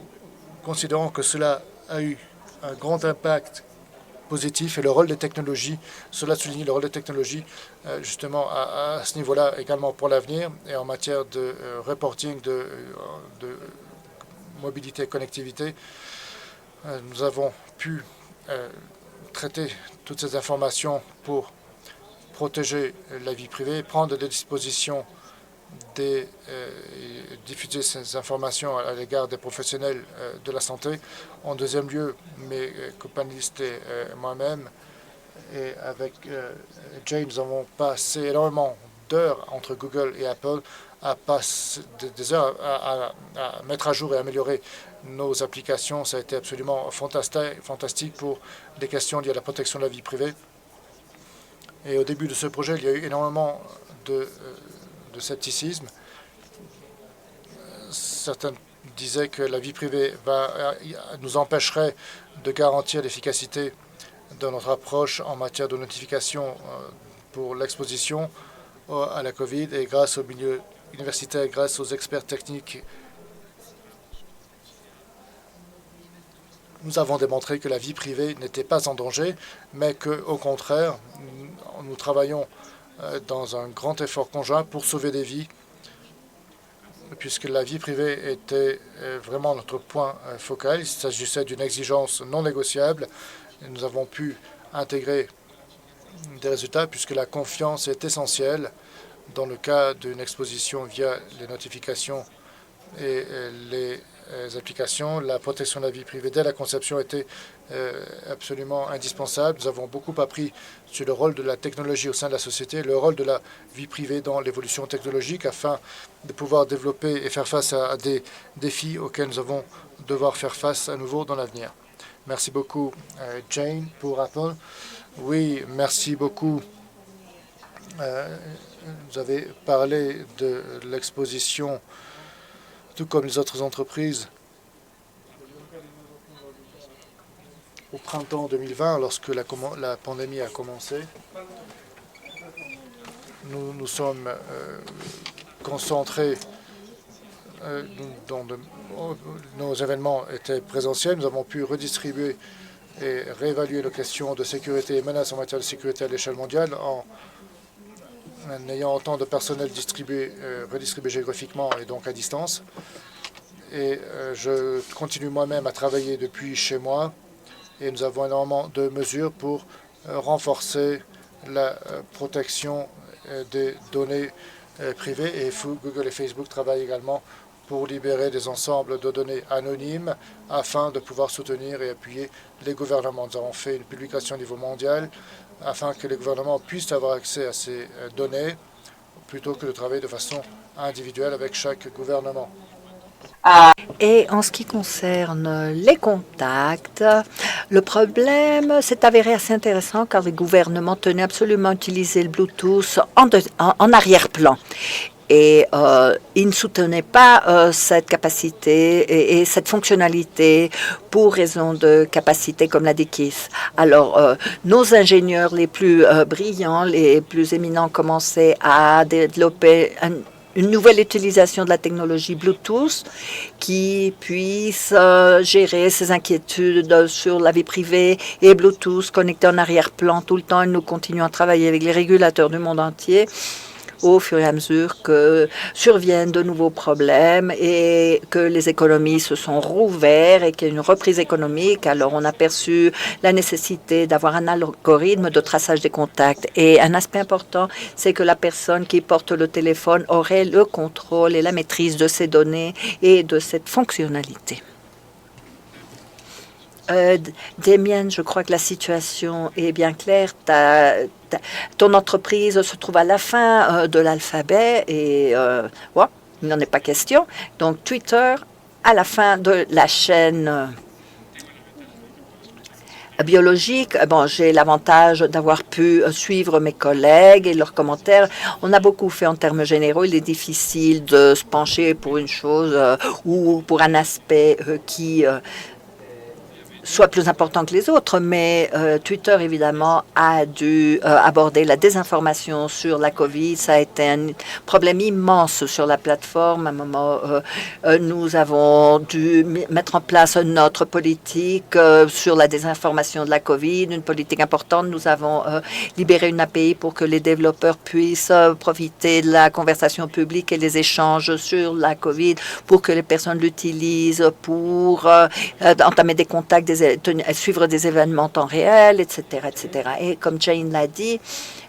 considérons que cela a eu un grand impact positif et le rôle des technologies, cela souligne le rôle des technologies justement à ce niveau-là également pour l'avenir et en matière de reporting, de mobilité et connectivité. Nous avons pu traiter toutes ces informations pour protéger la vie privée, prendre des dispositions, diffuser ces informations à l'égard des professionnels de la santé. En deuxième lieu, mes companistes et moi-même, et avec Jane, nous avons passé énormément d'heures entre Google et Apple à passer des heures à mettre à jour et améliorer nos applications. Ça a été absolument fantastique pour les questions liées à la protection de la vie privée. Et au début de ce projet, il y a eu énormément de scepticisme. Certains disaient que la vie privée nous empêcherait de garantir l'efficacité de notre approche en matière de notification pour l'exposition à la COVID. Et grâce au milieu universitaire, grâce aux experts techniques, nous avons démontré que la vie privée n'était pas en danger, mais qu'au contraire, nous travaillons dans un grand effort conjoint pour sauver des vies, puisque la vie privée était vraiment notre point focal. Il s'agissait d'une exigence non négociable. Et nous avons pu intégrer des résultats, puisque la confiance est essentielle dans le cas d'une exposition via les notifications et les applications. La protection de la vie privée dès la conception était absolument indispensable. Nous avons beaucoup appris sur le rôle de la technologie au sein de la société, le rôle de la vie privée dans l'évolution technologique afin de pouvoir développer et faire face à des défis auxquels nous allons devoir faire face à nouveau dans l'avenir. Merci beaucoup, Jane, pour Apple. Oui, merci beaucoup. Vous avez parlé de l'exposition, tout comme les autres entreprises, au printemps 2020, lorsque la pandémie a commencé. Nous nous sommes concentrés, nos événements étaient présentiels. Nous avons pu redistribuer et réévaluer nos questions de sécurité et menaces en matière de sécurité à l'échelle mondiale en ayant autant de personnel redistribué géographiquement et donc à distance. Et je continue moi-même à travailler depuis chez moi et nous avons énormément de mesures pour renforcer la protection des données privées et Google et Facebook travaillent également pour libérer des ensembles de données anonymes afin de pouvoir soutenir et appuyer les gouvernements. Nous avons fait une publication au niveau mondial afin que les gouvernements puissent avoir accès à ces données plutôt que de travailler de façon individuelle avec chaque gouvernement. Et en ce qui concerne les contacts, le problème s'est avéré assez intéressant car les gouvernements tenaient absolument à utiliser le Bluetooth en arrière-plan. Et ils ne soutenaient pas cette capacité et cette fonctionnalité pour raison de capacité, comme l'a dit Keith. Alors, nos ingénieurs les plus brillants, les plus éminents, commençaient à développer une nouvelle utilisation de la technologie Bluetooth qui puisse gérer ces inquiétudes sur la vie privée et Bluetooth connecté en arrière-plan tout le temps. Et nous continuons à travailler avec les régulateurs du monde entier au fur et à mesure que surviennent de nouveaux problèmes et que les économies se sont rouvertes et qu'il y a une reprise économique. Alors, on a perçu la nécessité d'avoir un algorithme de traçage des contacts. Et un aspect important, c'est que la personne qui porte le téléphone aurait le contrôle et la maîtrise de ces données et de cette fonctionnalité. Damien, je crois que la situation est bien claire. Ton entreprise se trouve à la fin de l'alphabet et ouais, il n'en est pas question. Donc, Twitter à la fin de la chaîne biologique. Bon, j'ai l'avantage d'avoir pu suivre mes collègues et leurs commentaires. On a beaucoup fait en termes généraux. Il est difficile de se pencher pour une chose ou pour un aspect qui soit plus important que les autres, mais Twitter, évidemment, a dû aborder la désinformation sur la COVID. Ça a été un problème immense sur la plateforme. À un moment, nous avons dû mettre en place notre politique sur la désinformation de la COVID, une politique importante. Nous avons libéré une API pour que les développeurs puissent profiter de la conversation publique et les échanges sur la COVID pour que les personnes l'utilisent pour entamer des contacts, suivre des événements en temps réel, etc., etc. Et comme Jane l'a dit,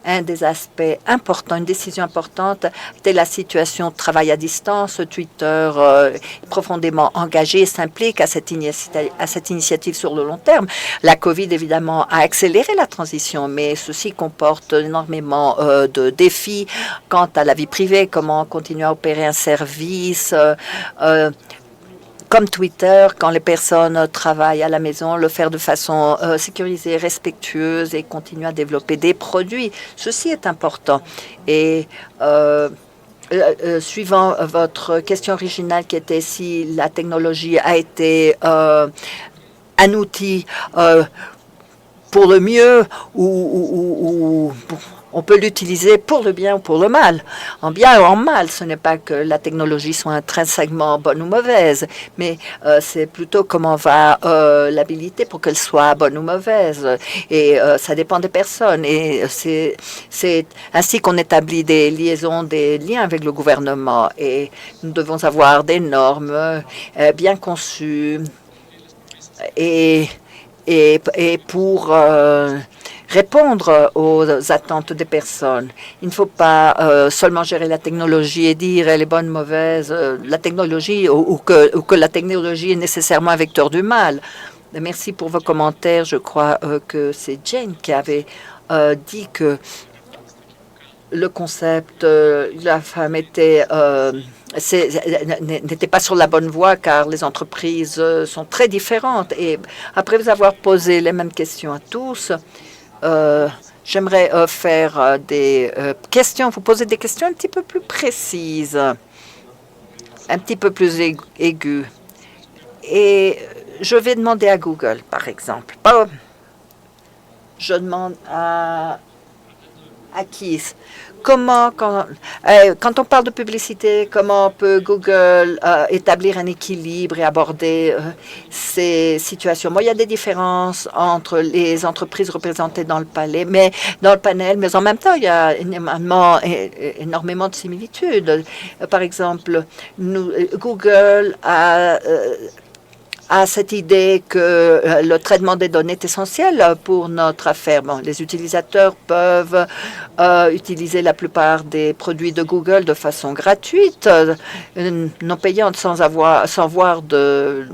un des aspects importants, une décision importante, était la situation de travail à distance. Twitter est profondément engagé et s'implique à cette initiative sur le long terme. La COVID, évidemment, a accéléré la transition, mais ceci comporte énormément de défis quant à la vie privée, comment continuer à opérer un service comme Twitter, quand les personnes travaillent à la maison, le faire de façon sécurisée, respectueuse et continuer à développer des produits. Ceci est important. Et suivant votre question originale qui était si la technologie a été un outil pour le mieux ou on peut l'utiliser pour le bien ou pour le mal. En bien ou en mal, ce n'est pas que la technologie soit intrinsèquement bonne ou mauvaise, mais c'est plutôt comment va l'habiliter pour qu'elle soit bonne ou mauvaise. Et ça dépend des personnes. Et c'est ainsi qu'on établit des liaisons, des liens avec le gouvernement. Et nous devons avoir des normes bien conçues et pour répondre aux attentes des personnes. Il ne faut pas seulement gérer la technologie et dire elle est bonne, mauvaise, la technologie ou que la technologie est nécessairement un vecteur du mal. Merci pour vos commentaires. Je crois que c'est Jane qui avait dit que le concept la femme était n'était pas sur la bonne voie car les entreprises sont très différentes. Et après vous avoir posé les mêmes questions à tous, j'aimerais faire des questions, vous poser des questions un petit peu plus précises, un petit peu plus aiguës. Et je vais demander à Google, par exemple. Je demande à qui? Comment, quand on parle de publicité, comment peut Google établir un équilibre et aborder ces situations? Moi, il y a des différences entre les entreprises représentées dans le panel, mais en même temps, il y a énormément de similitudes. Par exemple, Google a cette idée que le traitement des données est essentiel pour notre affaire. Bon, les utilisateurs peuvent utiliser la plupart des produits de Google de façon gratuite, non payante, sans voir de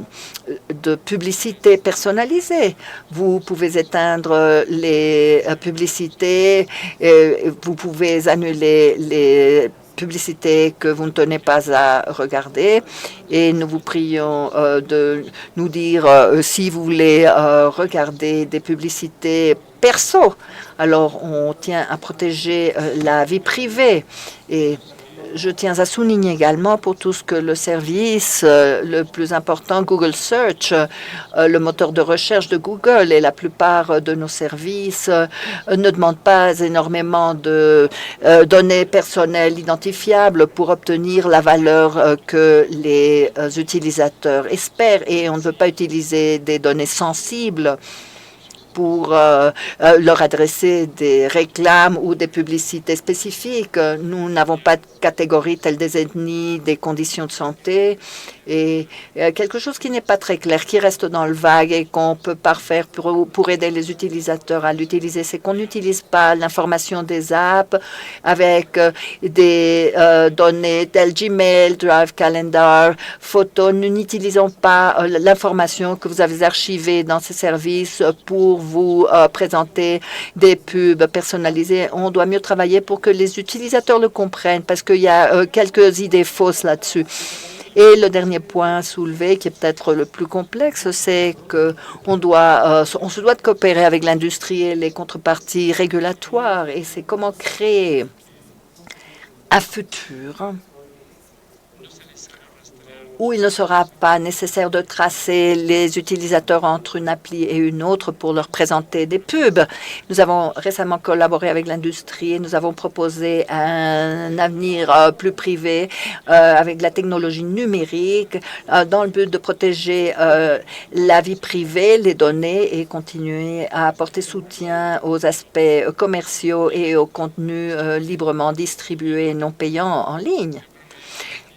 publicité personnalisée. Vous pouvez éteindre les publicités, vous pouvez annuler les publicité que vous ne tenez pas à regarder et nous vous prions de nous dire si vous voulez regarder des publicités perso. Alors, on tient à protéger la vie privée et je tiens à souligner également pour tout ce que le service le plus important, Google Search, le moteur de recherche de Google et la plupart de nos services ne demandent pas énormément de données personnelles identifiables pour obtenir la valeur que les utilisateurs espèrent et on ne veut pas utiliser des données sensibles pour leur adresser des réclames ou des publicités spécifiques. Nous n'avons pas de catégories telles des ethnies, des conditions de santé et quelque chose qui n'est pas très clair, qui reste dans le vague et qu'on peut pas faire pour aider les utilisateurs à l'utiliser. C'est qu'on n'utilise pas l'information des apps avec des données telles Gmail, Drive, Calendar, photos. Nous n'utilisons pas l'information que vous avez archivée dans ces services pour vous présenter des pubs personnalisées. On doit mieux travailler pour que les utilisateurs le comprennent parce qu'il y a quelques idées fausses là-dessus. Et le dernier point soulevé, qui est peut-être le plus complexe, c'est qu'on on se doit de coopérer avec l'industrie et les contreparties régulatoires. Et c'est comment créer un futur où il ne sera pas nécessaire de tracer les utilisateurs entre une appli et une autre pour leur présenter des pubs. Nous avons récemment collaboré avec l'industrie et nous avons proposé un avenir plus privé avec la technologie numérique dans le but de protéger la vie privée, les données et continuer à apporter soutien aux aspects commerciaux et aux contenus librement distribués et non payants en ligne.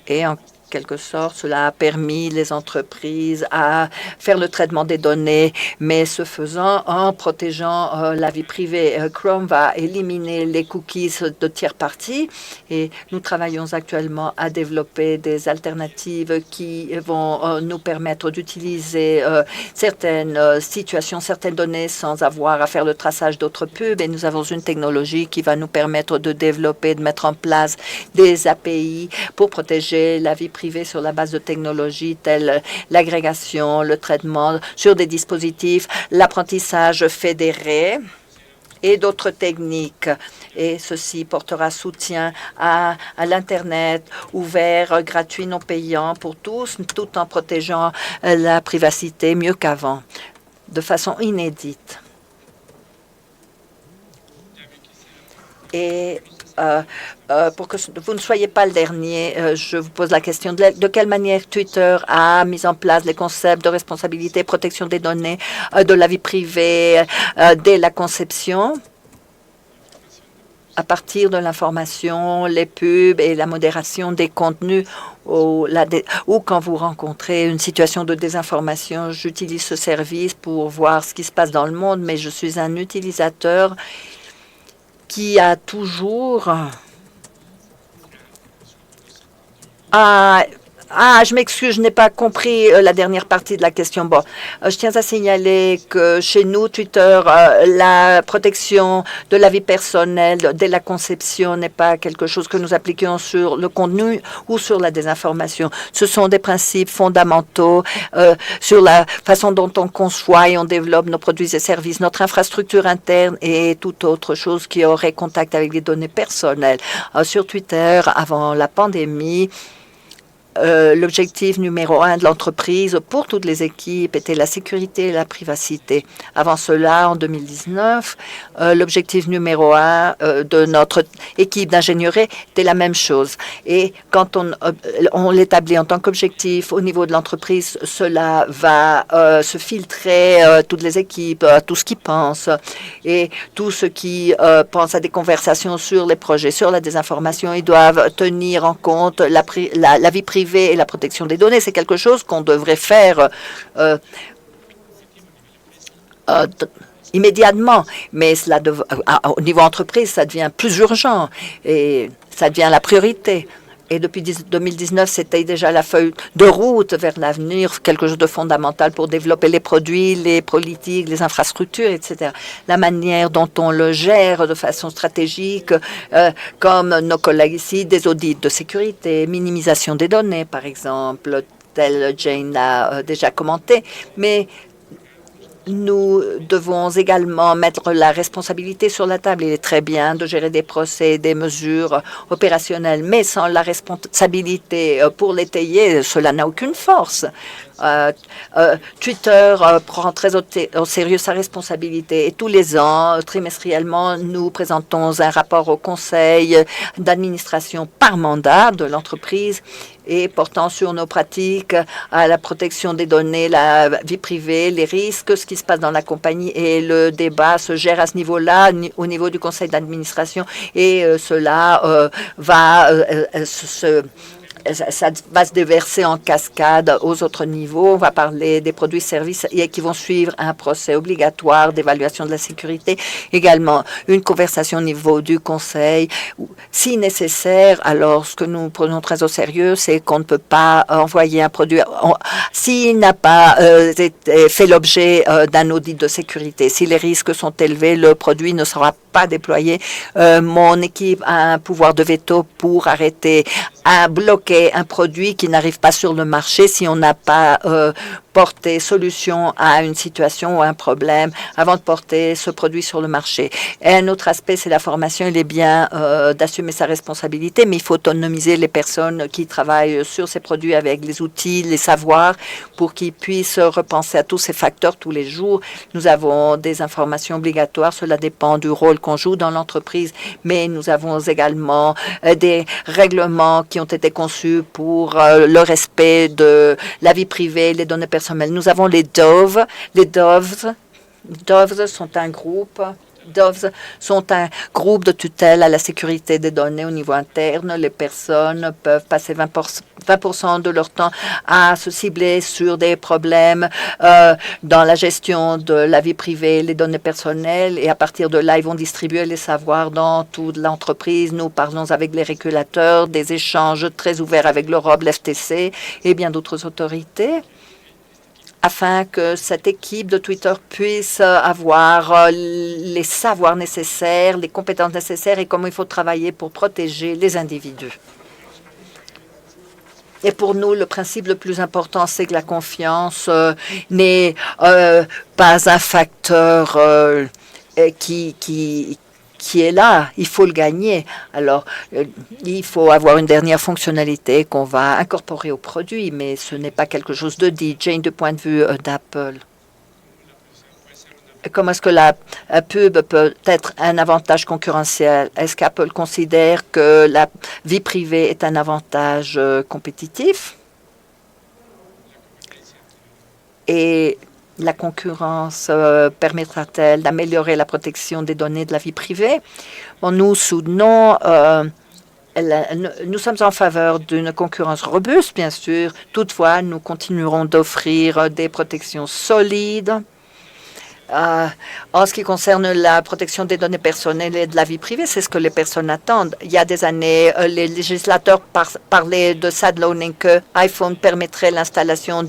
Et en quelque sorte, cela a permis les entreprises à faire le traitement des données, mais ce faisant, en protégeant la vie privée. Chrome va éliminer les cookies de tiers parties et nous travaillons actuellement à développer des alternatives qui vont nous permettre d'utiliser certaines situations, certaines données sans avoir à faire le traçage d'autres pubs. Et nous avons une technologie qui va nous permettre de développer, de mettre en place des API pour protéger la vie privée sur la base de technologies telles l'agrégation, le traitement sur des dispositifs, l'apprentissage fédéré et d'autres techniques. Et ceci portera soutien à l'Internet ouvert, gratuit, non payant pour tous, tout en protégeant la privacité mieux qu'avant, de façon inédite. Et pour que vous ne soyez pas le dernier, je vous pose la question de quelle manière Twitter a mis en place les concepts de responsabilité, protection des données, de la vie privée dès la conception, à partir de l'information, les pubs et la modération des contenus, ou quand vous rencontrez une situation de désinformation. J'utilise ce service pour voir ce qui se passe dans le monde, mais je suis un utilisateur qui a toujours... je m'excuse, je n'ai pas compris la dernière partie de la question. Bon, je tiens à signaler que chez nous, Twitter, la protection de la vie personnelle dès la conception n'est pas quelque chose que nous appliquons sur le contenu ou sur la désinformation. Ce sont des principes fondamentaux sur la façon dont on conçoit et on développe nos produits et services, notre infrastructure interne et toute autre chose qui aurait contact avec les données personnelles. Sur Twitter, avant la pandémie, l'objectif numéro 1 de l'entreprise pour toutes les équipes était la sécurité et la privacité. Avant cela, en 2019, l'objectif numéro 1 de notre équipe d'ingénierie était la même chose. Et quand on l'établit en tant qu'objectif au niveau de l'entreprise, cela va se filtrer toutes les équipes, tout ce qui pense et tout ce qui pense à des conversations sur les projets, sur la désinformation. Ils doivent tenir en compte la vie privée et la protection des données. C'est quelque chose qu'on devrait faire immédiatement, mais cela au niveau entreprise, ça devient plus urgent et ça devient la priorité. Et depuis 2019, c'était déjà la feuille de route vers l'avenir, quelque chose de fondamental pour développer les produits, les politiques, les infrastructures, etc. La manière dont on le gère de façon stratégique, comme nos collègues ici, des audits de sécurité, minimisation des données, par exemple, tel Jane l'a déjà commenté, mais nous devons également mettre la responsabilité sur la table. Il est très bien de gérer des procès, des mesures opérationnelles, mais sans la responsabilité pour l'étayer, cela n'a aucune force. Twitter prend très au sérieux sa responsabilité et tous les ans, trimestriellement, nous présentons un rapport au conseil d'administration par mandat de l'entreprise et portant sur nos pratiques à la protection des données, la vie privée, les risques, ce qui se passe dans la compagnie, et le débat se gère à ce niveau-là, au niveau du conseil d'administration, et cela ça va se déverser en cascade aux autres niveaux. On va parler des produits et services qui vont suivre un procès obligatoire d'évaluation de la sécurité. Également, une conversation au niveau du conseil. Si nécessaire, alors ce que nous prenons très au sérieux, c'est qu'on ne peut pas envoyer un produit s'il n'a pas fait l'objet d'un audit de sécurité. Si les risques sont élevés, le produit ne sera pas déployé. Mon équipe a un pouvoir de veto pour arrêter, à bloquer un produit qui n'arrive pas sur le marché si on n'a pas porté solution à une situation ou un problème avant de porter ce produit sur le marché. Et un autre aspect, c'est la formation. Il est bien d'assumer sa responsabilité, mais il faut autonomiser les personnes qui travaillent sur ces produits avec les outils, les savoirs, pour qu'ils puissent repenser à tous ces facteurs tous les jours. Nous avons des informations obligatoires. Cela dépend du rôle qu'on joue dans l'entreprise, mais nous avons également des règlements qui ont été conçus pour le respect de la vie privée, les données personnelles. Nous avons les Doves. Les Doves sont un groupe. Doves sont un groupe de tutelle à la sécurité des données au niveau interne. Les personnes peuvent passer 20% de leur temps à se cibler sur des problèmes dans la gestion de la vie privée, les données personnelles, et à partir de là, ils vont distribuer les savoirs dans toute l'entreprise. Nous parlons avec les régulateurs, des échanges très ouverts avec l'Europe, l'FTC et bien d'autres autorités, afin que cette équipe de Twitter puisse avoir les savoirs nécessaires, les compétences nécessaires et comment il faut travailler pour protéger les individus. Et pour nous, le principe le plus important, c'est que la confiance n'est pas un facteur qui est là. Il faut le gagner. Alors, il faut avoir une dernière fonctionnalité qu'on va incorporer au produit, mais ce n'est pas quelque chose de dit. Jane, du point de vue d'Apple, comment est-ce que la pub peut être un avantage concurrentiel? Est-ce qu'Apple considère que la vie privée est un avantage compétitif? Et la concurrence permettra-t-elle d'améliorer la protection des données de la vie privée? Bon, nous soutenons, nous sommes en faveur d'une concurrence robuste, bien sûr. Toutefois, nous continuerons d'offrir des protections solides. En ce qui concerne la protection des données personnelles et de la vie privée, c'est ce que les personnes attendent. Il y a des années, les législateurs parlaient de sideloading, que iPhone permettrait l'installation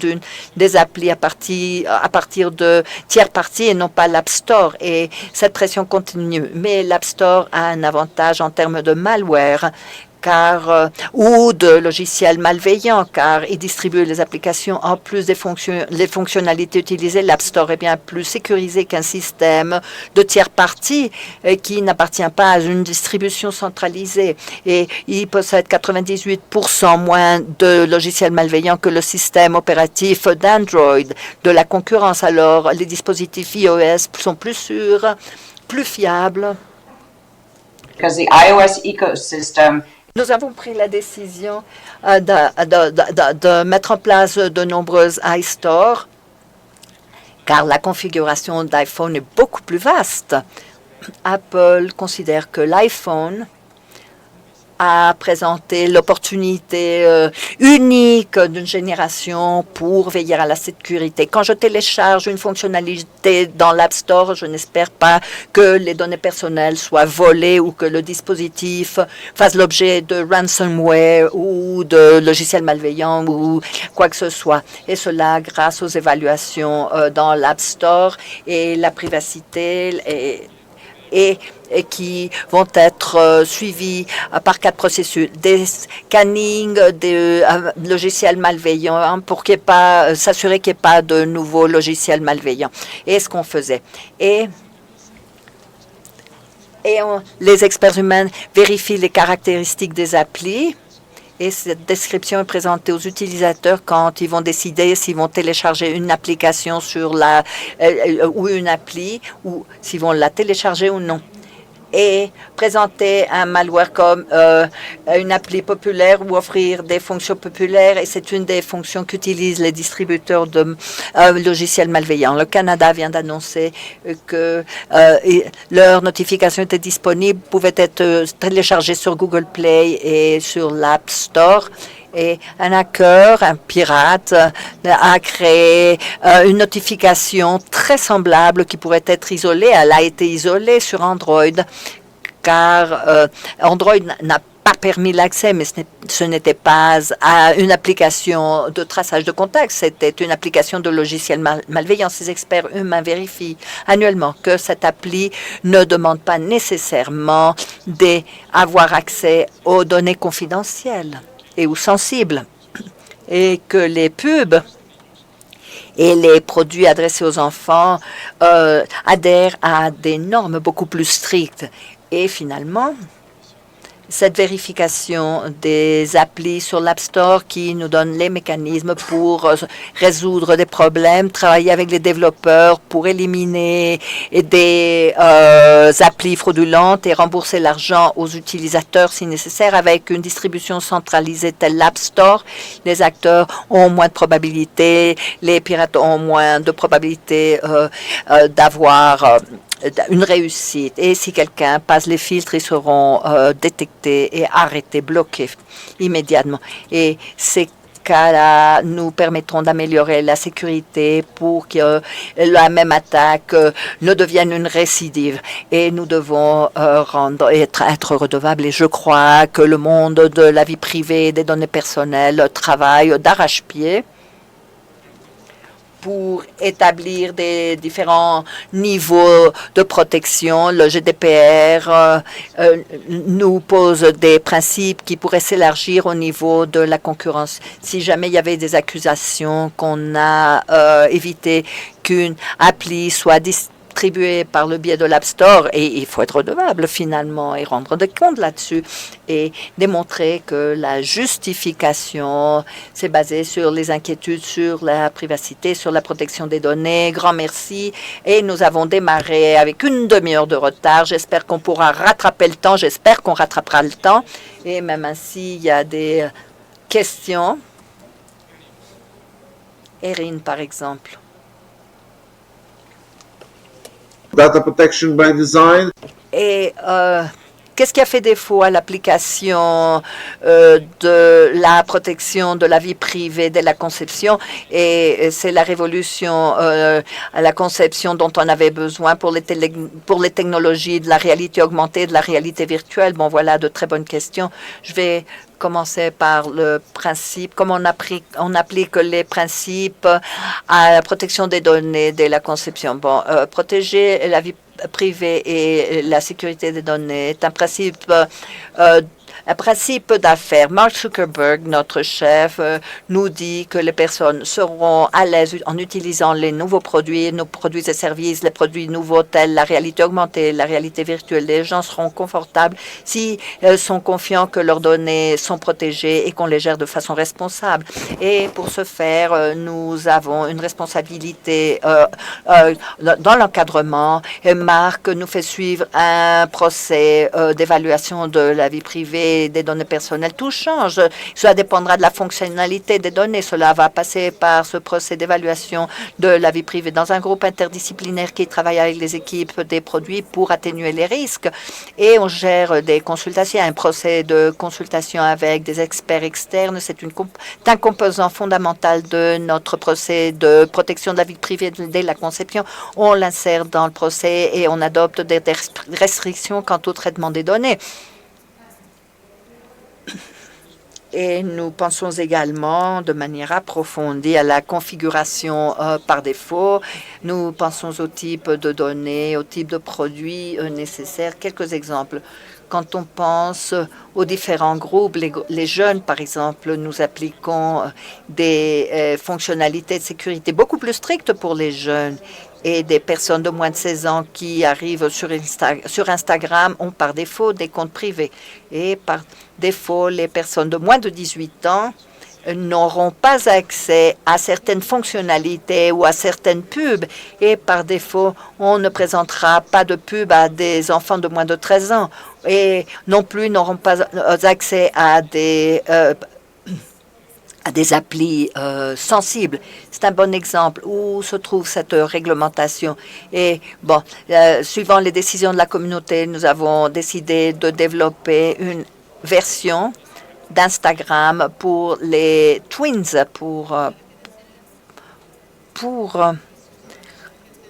des applis à partir de tiers parties et non pas l'App Store. Et cette pression continue. Mais l'App Store a un avantage en termes de malware, ou de logiciels malveillants, car il distribue les applications en plus des fonctionnalités utilisées. L'App Store est bien plus sécurisé qu'un système de tiers parties qui n'appartient pas à une distribution centralisée. Et il possède 98% moins de logiciels malveillants que le système opératif d'Android de la concurrence. Alors, les dispositifs iOS sont plus sûrs, plus fiables. Because the iOS ecosystem. Nous avons pris la décision de mettre en place de nombreuses iStores, car la configuration d'iPhone est beaucoup plus vaste. Apple considère que l'iPhone a présenté l'opportunité unique d'une génération pour veiller à la sécurité. Quand je télécharge une fonctionnalité dans l'App Store, je n'espère pas que les données personnelles soient volées ou que le dispositif fasse l'objet de ransomware ou de logiciels malveillants ou quoi que ce soit. Et cela grâce aux évaluations dans l'App Store et la privacité et qui vont être suivis par 4 processus. Des scannings de logiciels malveillants pour s'assurer qu'il n'y ait pas de nouveaux logiciels malveillants. Et ce qu'on faisait. Et les experts humains vérifient les caractéristiques des applis. Et cette description est présentée aux utilisateurs quand ils vont décider s'ils vont télécharger une application ou une appli, ou s'ils vont la télécharger ou non. et présenter un malware comme une appli populaire ou offrir des fonctions populaires. Et c'est une des fonctions qu'utilisent les distributeurs de logiciels malveillants. Le Canada vient d'annoncer que leurs notifications étaient disponibles, pouvaient être téléchargées sur Google Play et sur l'App Store. Et un hacker, un pirate, a créé une notification très semblable qui pourrait être isolée. Elle a été isolée sur Android, car Android n'a pas permis l'accès, mais ce n'était pas une application de traçage de contacts, c'était une application de logiciel malveillant. Ces experts humains vérifient annuellement que cette appli ne demande pas nécessairement d'avoir accès aux données confidentielles et ou sensibles, et que les pubs et les produits adressés aux enfants adhèrent à des normes beaucoup plus strictes. Et finalement, cette vérification des applis sur l'App Store qui nous donne les mécanismes pour résoudre des problèmes, travailler avec les développeurs pour éliminer des applis fraudulentes et rembourser l'argent aux utilisateurs si nécessaire. Avec une distribution centralisée telle l'App Store, les acteurs ont moins de probabilité, les pirates ont moins de probabilité d'avoir une réussite. Et si quelqu'un passe les filtres, ils seront détectés et arrêtés, bloqués immédiatement. Et ces cas-là nous permettront d'améliorer la sécurité pour que la même attaque ne devienne une récidive. Et nous devons être redevables. Et je crois que le monde de la vie privée et des données personnelles travaille d'arrache-pied pour établir des différents niveaux de protection. Le GDPR nous pose des principes qui pourraient s'élargir au niveau de la concurrence. Si jamais il y avait des accusations qu'on a évité qu'une appli soit distribuée par le biais de l'App Store, et il faut être redevable finalement et rendre des comptes là-dessus et démontrer que la justification s'est basée sur les inquiétudes sur la privacité, sur la protection des données. Grand merci. Et nous avons démarré avec une demi-heure de retard. J'espère qu'on pourra rattraper le temps. J'espère qu'on rattrapera le temps. Et même ainsi, il y a des questions. Erin, par exemple. Data protection by design. Et qu'est-ce qui a fait défaut à l'application de la protection de la vie privée dès la conception? Et c'est la révolution à la conception dont on avait besoin pour les technologies de la réalité augmentée, de la réalité virtuelle. Bon, voilà de très bonnes questions. Je vais commencer par le principe, comment on applique les principes à la protection des données dès la conception. Bon, protéger la vie privée et la sécurité des données est un principe d'affaires. Mark Zuckerberg, notre chef, nous dit que les personnes seront à l'aise en utilisant les nouveaux produits, nos produits et services, les produits nouveaux tels la réalité augmentée, la réalité virtuelle. Les gens seront confortables s'ils sont confiants que leurs données sont protégées et qu'on les gère de façon responsable. Et pour ce faire, nous avons une responsabilité dans l'encadrement. Marc nous fait suivre un procès d'évaluation de la vie privée des données personnelles. Tout change. Cela dépendra de la fonctionnalité des données. Cela va passer par ce procès d'évaluation de la vie privée dans un groupe interdisciplinaire qui travaille avec les équipes des produits pour atténuer les risques. Et on gère des consultations, un procès de consultation avec des experts externes. C'est un composant fondamental de notre procès de protection de la vie privée dès la conception. On l'insère dans le procès et on adopte des restrictions quant au traitement des données. Et nous pensons également de manière approfondie à la configuration par défaut. Nous pensons au type de données, au type de produits nécessaires. Quelques exemples. Quand on pense aux différents groupes, les jeunes, par exemple, nous appliquons des fonctionnalités de sécurité beaucoup plus strictes pour les jeunes. Et des personnes de moins de 16 ans qui arrivent sur Instagram ont par défaut des comptes privés. Et par défaut, les personnes de moins de 18 ans n'auront pas accès à certaines fonctionnalités ou à certaines pubs et par défaut, on ne présentera pas de pub à des enfants de moins de 13 ans et non plus n'auront pas accès à des applis sensibles. C'est un bon exemple où se trouve cette réglementation. Et bon, suivant les décisions de la communauté, nous avons décidé de développer une version d'Instagram pour les twins, pour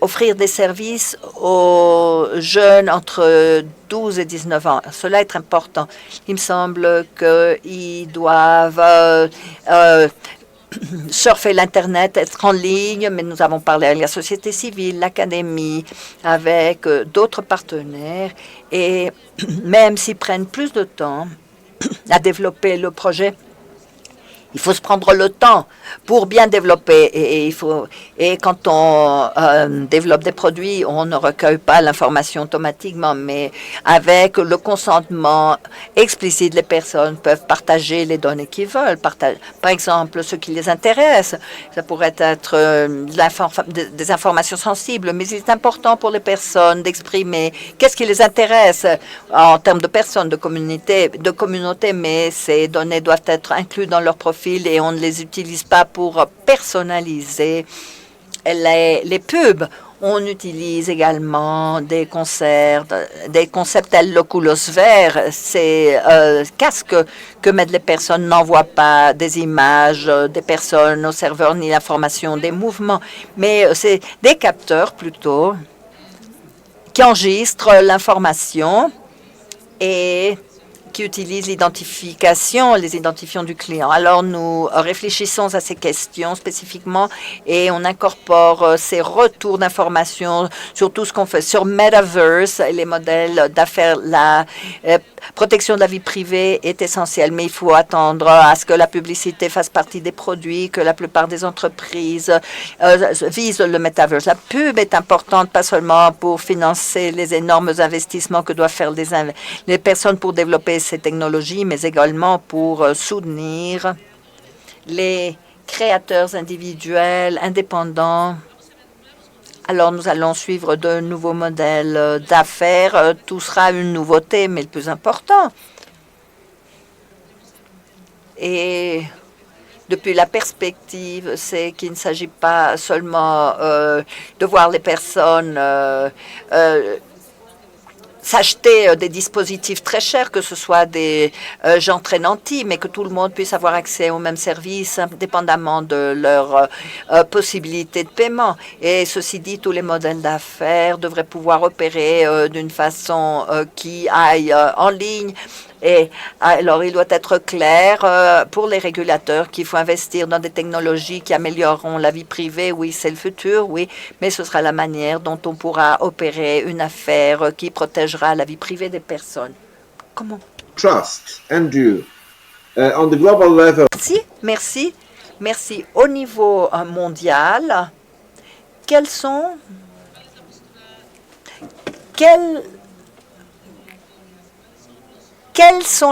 offrir des services aux jeunes entre 12 et 19 ans. Cela est important. Il me semble qu'ils doivent surfer l'Internet, être en ligne, mais nous avons parlé avec la société civile, l'académie, avec d'autres partenaires. Et même s'ils prennent plus de temps à développer le projet, il faut se prendre le temps pour bien développer. Et quand on développe des produits, on ne recueille pas l'information automatiquement, mais avec le consentement explicite, les personnes peuvent partager les données qu'ils veulent. Par exemple, ce qui les intéresse. Ça pourrait être des informations sensibles, mais il est important pour les personnes d'exprimer qu'est-ce qui les intéresse en termes de personnes, de communauté, mais ces données doivent être incluses dans leur profil et on ne les utilise pas pour personnaliser les pubs. On utilise également des concepts tels l'Oculus Vert. Ces casques que mettent les personnes n'envoient pas des images des personnes au serveur ni l'information des mouvements, mais c'est des capteurs plutôt qui enregistrent l'information et qui utilisent les identifiants du client. Alors, nous réfléchissons à ces questions spécifiquement et on incorpore ces retours d'informations sur tout ce qu'on fait sur Metaverse et les modèles d'affaires. La protection de la vie privée est essentielle, mais il faut attendre à ce que la publicité fasse partie des produits, que la plupart des entreprises visent le Metaverse. La pub est importante, pas seulement pour financer les énormes investissements que doivent faire les personnes pour développer ces technologies, mais également pour soutenir les créateurs individuels, indépendants. Alors, nous allons suivre de nouveaux modèles d'affaires. Tout sera une nouveauté, mais le plus important. Et depuis la perspective, c'est qu'il ne s'agit pas seulement de voir les personnes s'acheter des dispositifs très chers, que ce soit des gens très nantis, mais que tout le monde puisse avoir accès aux mêmes services, indépendamment de leur possibilité de paiement. Et ceci dit, tous les modèles d'affaires devraient pouvoir opérer d'une façon qui aille en ligne. Et alors, il doit être clair pour les régulateurs qu'il faut investir dans des technologies qui amélioreront la vie privée. Oui, c'est le futur, oui, mais ce sera la manière dont on pourra opérer une affaire qui protégera la vie privée des personnes. Comment? Trust and you on the global level. Merci. Au niveau mondial, quels sont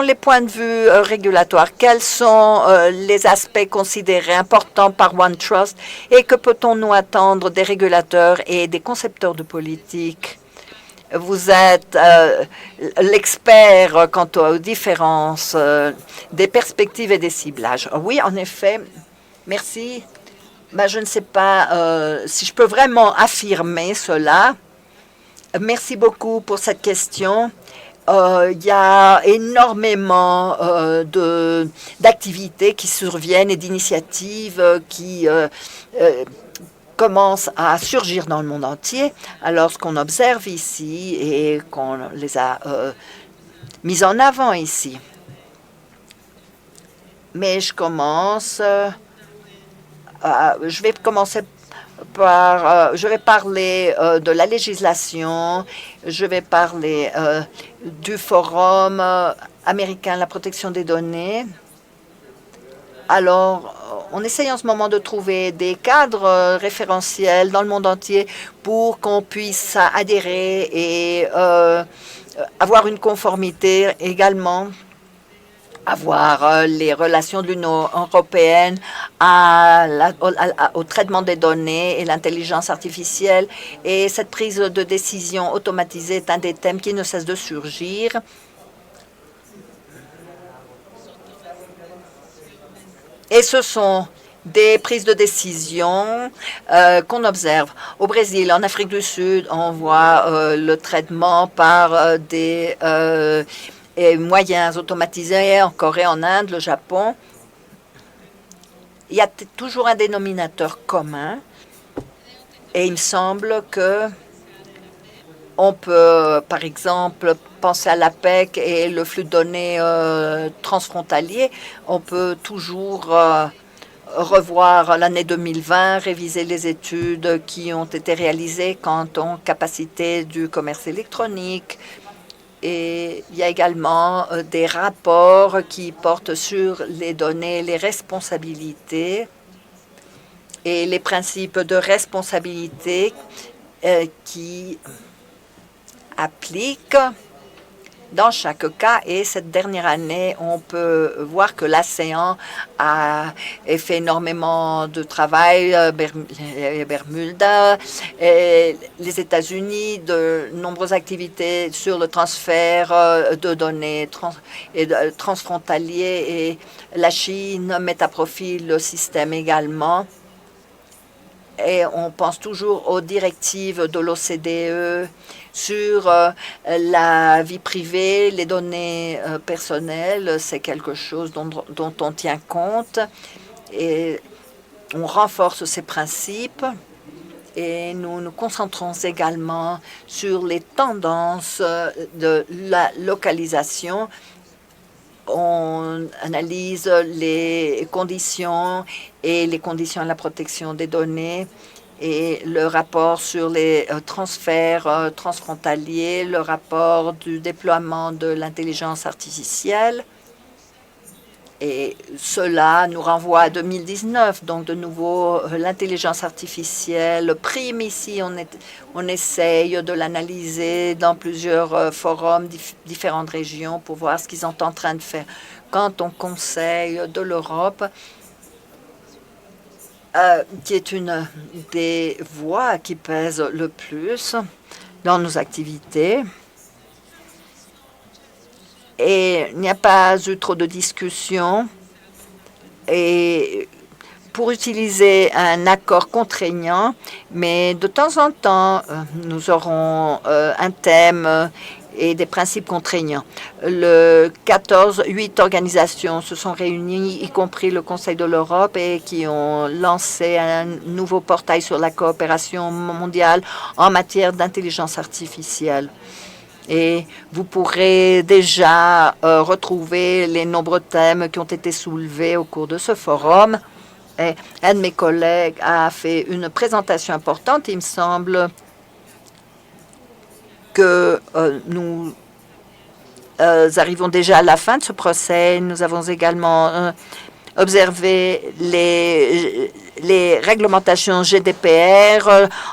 les points de vue régulatoires? Quels sont les aspects considérés importants par OneTrust? Et que peut-on nous attendre des régulateurs et des concepteurs de politique? Vous êtes l'expert quant aux différences des perspectives et des ciblages. Oui, en effet, merci. Ben, je ne sais pas si je peux vraiment affirmer cela. Merci beaucoup pour cette question. Il y a énormément d'activités qui surviennent et d'initiatives qui commencent à surgir dans le monde entier. Alors, ce qu'on observe ici et qu'on les a mises en avant ici. Mais je vais commencer je vais parler de la législation, je vais parler du Forum américain de la protection des données. Alors, on essaye en ce moment de trouver des cadres référentiels dans le monde entier pour qu'on puisse adhérer et avoir une conformité également avoir les relations de l'Union européenne au traitement des données et l'intelligence artificielle. Et cette prise de décision automatisée est un des thèmes qui ne cesse de surgir. Et ce sont des prises de décision qu'on observe. Au Brésil, en Afrique du Sud, on voit le traitement par des moyens automatisés, en Corée, en Inde, le Japon. Il y a toujours un dénominateur commun et il me semble que on peut, par exemple, penser à l'APEC et le flux de données transfrontalier. On peut toujours revoir l'année 2020, réviser les études qui ont été réalisées quant aux capacités du commerce électronique. Et il y a également des rapports qui portent sur les données, les responsabilités et les principes de responsabilité qui appliquent dans chaque cas. Et cette dernière année, on peut voir que l'ASEAN a fait énormément de travail, Bermuda, les États-Unis, de nombreuses activités sur le transfert de données transfrontalier, et la Chine met à profit le système également. Et on pense toujours aux directives de l'OCDE sur la vie privée, les données personnelles. C'est quelque chose dont on tient compte et on renforce ces principes. Et nous nous concentrons également sur les tendances de la localisation. On analyse les conditions et les conditions à la protection des données et le rapport sur les transferts transfrontaliers, le rapport du déploiement de l'intelligence artificielle. Et cela nous renvoie à 2019. Donc, de nouveau, l'intelligence artificielle prime ici. On essaye de l'analyser dans plusieurs forums, différentes régions, pour voir ce qu'ils sont en train de faire. Quand on conseille de l'Europe, qui est une des voies qui pèsent le plus dans nos activités, et il n'y a pas eu trop de discussions. Et pour utiliser un accord contraignant, mais de temps en temps, nous aurons un thème et des principes contraignants. Le 8 organisations se sont réunies, y compris le Conseil de l'Europe, et qui ont lancé un nouveau portail sur la coopération mondiale en matière d'intelligence artificielle. Et vous pourrez déjà retrouver les nombreux thèmes qui ont été soulevés au cours de ce forum. Et un de mes collègues a fait une présentation importante. Il me semble que nous arrivons déjà à la fin de ce procès. Nous avons également observé les réglementations GDPR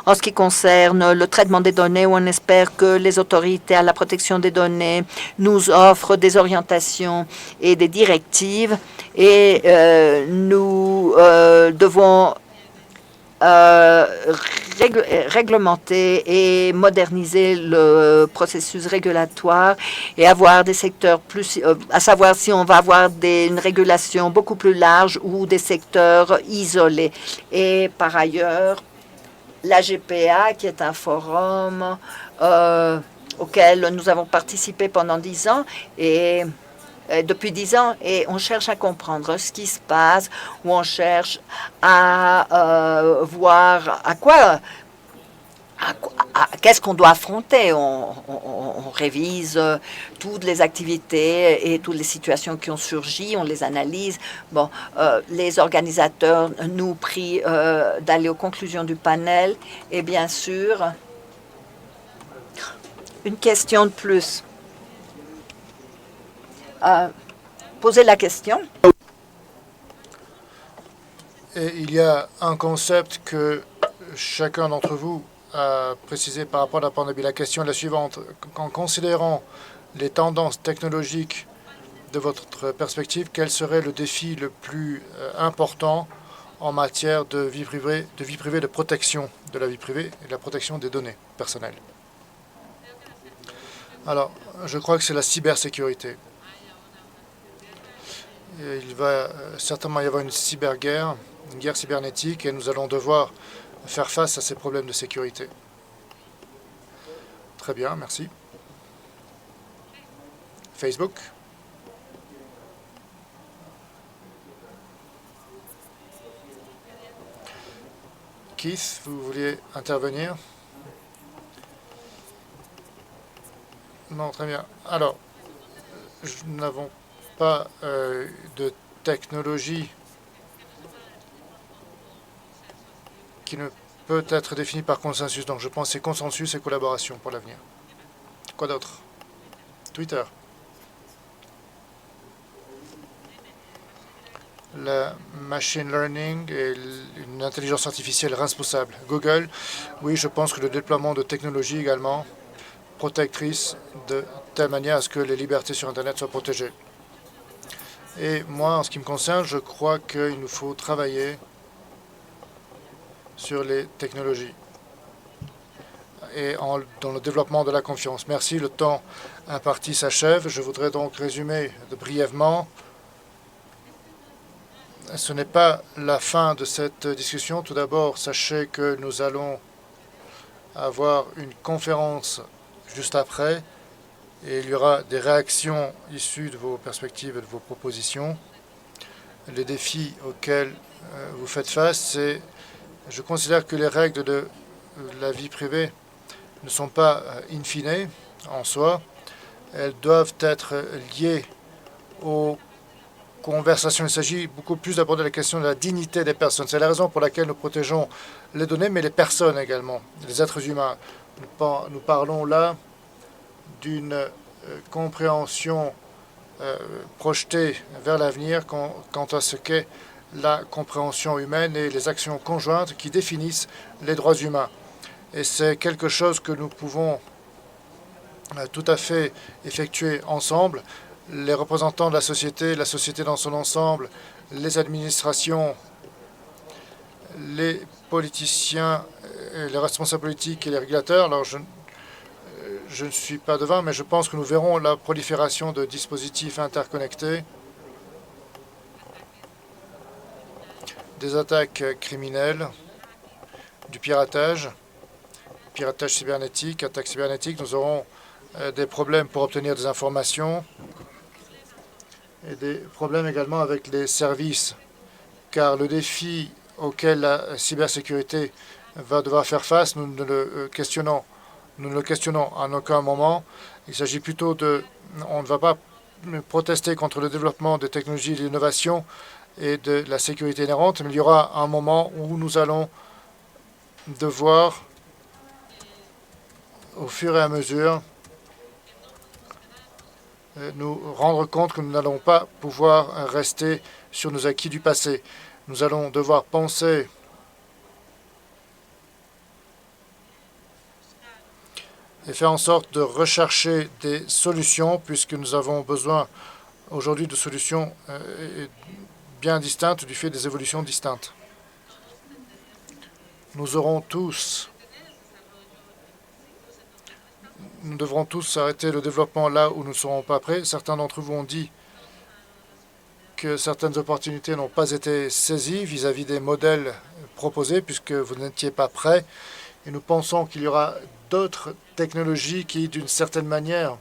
en ce qui concerne le traitement des données, où on espère que les autorités à la protection des données nous offrent des orientations et des directives, et nous devons réglementer et moderniser le processus régulatoire et avoir des secteurs plus, à savoir si on va avoir une régulation beaucoup plus large ou des secteurs isolés. Et par ailleurs, la GPA, qui est un forum auquel nous avons participé pendant 10 ans, et depuis 10 ans, et on cherche à comprendre ce qui se passe, ou on cherche à voir qu'est-ce qu'on doit affronter. On révise toutes les activités et toutes les situations qui ont surgi, on les analyse. Bon, les organisateurs nous prient d'aller aux conclusions du panel, et bien sûr, une question de plus. Poser la question. Et il y a un concept que chacun d'entre vous a précisé par rapport à la pandémie. La question est la suivante. En considérant les tendances technologiques de votre perspective, quel serait le défi le plus important en matière de vie privée, de protection de la vie privée et de la protection des données personnelles? Alors, je crois que c'est la cybersécurité. Il va certainement y avoir une cyberguerre, une guerre cybernétique, et nous allons devoir faire face à ces problèmes de sécurité. Très bien, merci. Facebook. Keith, vous vouliez intervenir? Non, très bien. Alors, nous n'avons pas de technologie qui ne peut être définie par consensus. Donc, je pense que c'est consensus et collaboration pour l'avenir. Quoi d'autre? Twitter. La machine learning et une intelligence artificielle responsable. Google, oui, je pense que le déploiement de technologies également protectrices de telle manière à ce que les libertés sur Internet soient protégées. Et moi, en ce qui me concerne, je crois qu'il nous faut travailler sur les technologies et dans le développement de la confiance. Merci, le temps imparti s'achève. Je voudrais donc résumer brièvement. Ce n'est pas la fin de cette discussion. Tout d'abord, sachez que nous allons avoir une conférence juste après et il y aura des réactions issues de vos perspectives et de vos propositions. Les défis auxquels vous faites face, je considère que les règles de la vie privée ne sont pas in fine en soi. Elles doivent être liées aux conversations. Il s'agit beaucoup plus d'aborder la question de la dignité des personnes. C'est la raison pour laquelle nous protégeons les données, mais les personnes également, les êtres humains. Nous parlons là d'une compréhension projetée vers l'avenir quant à ce qu'est la compréhension humaine et les actions conjointes qui définissent les droits humains. Et c'est quelque chose que nous pouvons tout à fait effectuer ensemble. Les représentants de la société dans son ensemble, les administrations, les politiciens, les responsables politiques et les régulateurs. Alors, je ne suis pas devin, mais je pense que nous verrons la prolifération de dispositifs interconnectés, des attaques criminelles, du piratage cybernétique, attaques cybernétiques. Nous aurons des problèmes pour obtenir des informations et des problèmes également avec les services, car le défi auquel la cybersécurité va devoir faire face, nous ne le questionnons en aucun moment. Il s'agit plutôt on ne va pas protester contre le développement des technologies de l'innovation et de la sécurité inhérente, mais il y aura un moment où nous allons devoir, au fur et à mesure, nous rendre compte que nous n'allons pas pouvoir rester sur nos acquis du passé. Nous allons devoir penser et faire en sorte de rechercher des solutions, puisque nous avons besoin aujourd'hui de solutions bien distinctes du fait des évolutions distinctes. Nous devrons tous arrêter le développement là où nous ne serons pas prêts. Certains d'entre vous ont dit que certaines opportunités n'ont pas été saisies vis-à-vis des modèles proposés puisque vous n'étiez pas prêts. Et nous pensons qu'il y aura d'autres technologies qui, d'une certaine manière,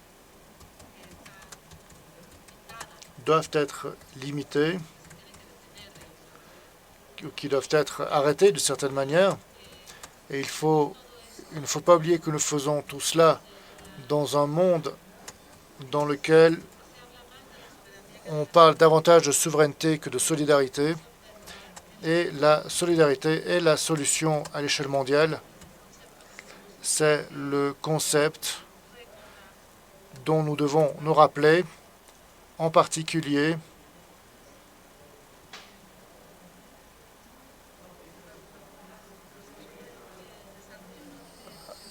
doivent être limitées, qui doivent être arrêtées d'une certaine manière. Et il ne faut pas oublier que nous faisons tout cela dans un monde dans lequel on parle davantage de souveraineté que de solidarité. Et la solidarité est la solution à l'échelle mondiale. C'est le concept dont nous devons nous rappeler, en particulier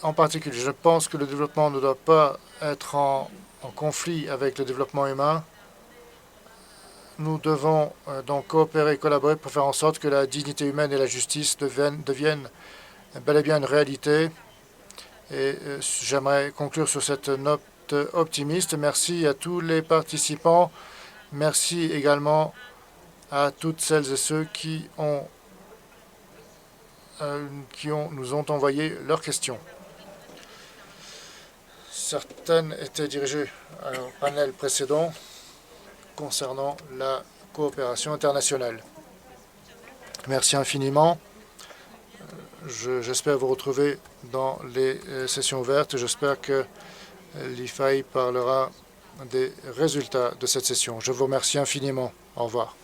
je pense que le développement ne doit pas être en conflit avec le développement humain. Nous devons donc coopérer et collaborer pour faire en sorte que la dignité humaine et la justice deviennent bel et bien une réalité. Et j'aimerais conclure sur cette note optimiste. Merci à tous les participants. Merci également à toutes celles et ceux qui nous ont envoyé leurs questions. Certaines étaient dirigées au panel précédent concernant la coopération internationale. Merci infiniment. J'espère vous retrouver dans les sessions ouvertes. J'espère que l'IFAI parlera des résultats de cette session. Je vous remercie infiniment. Au revoir.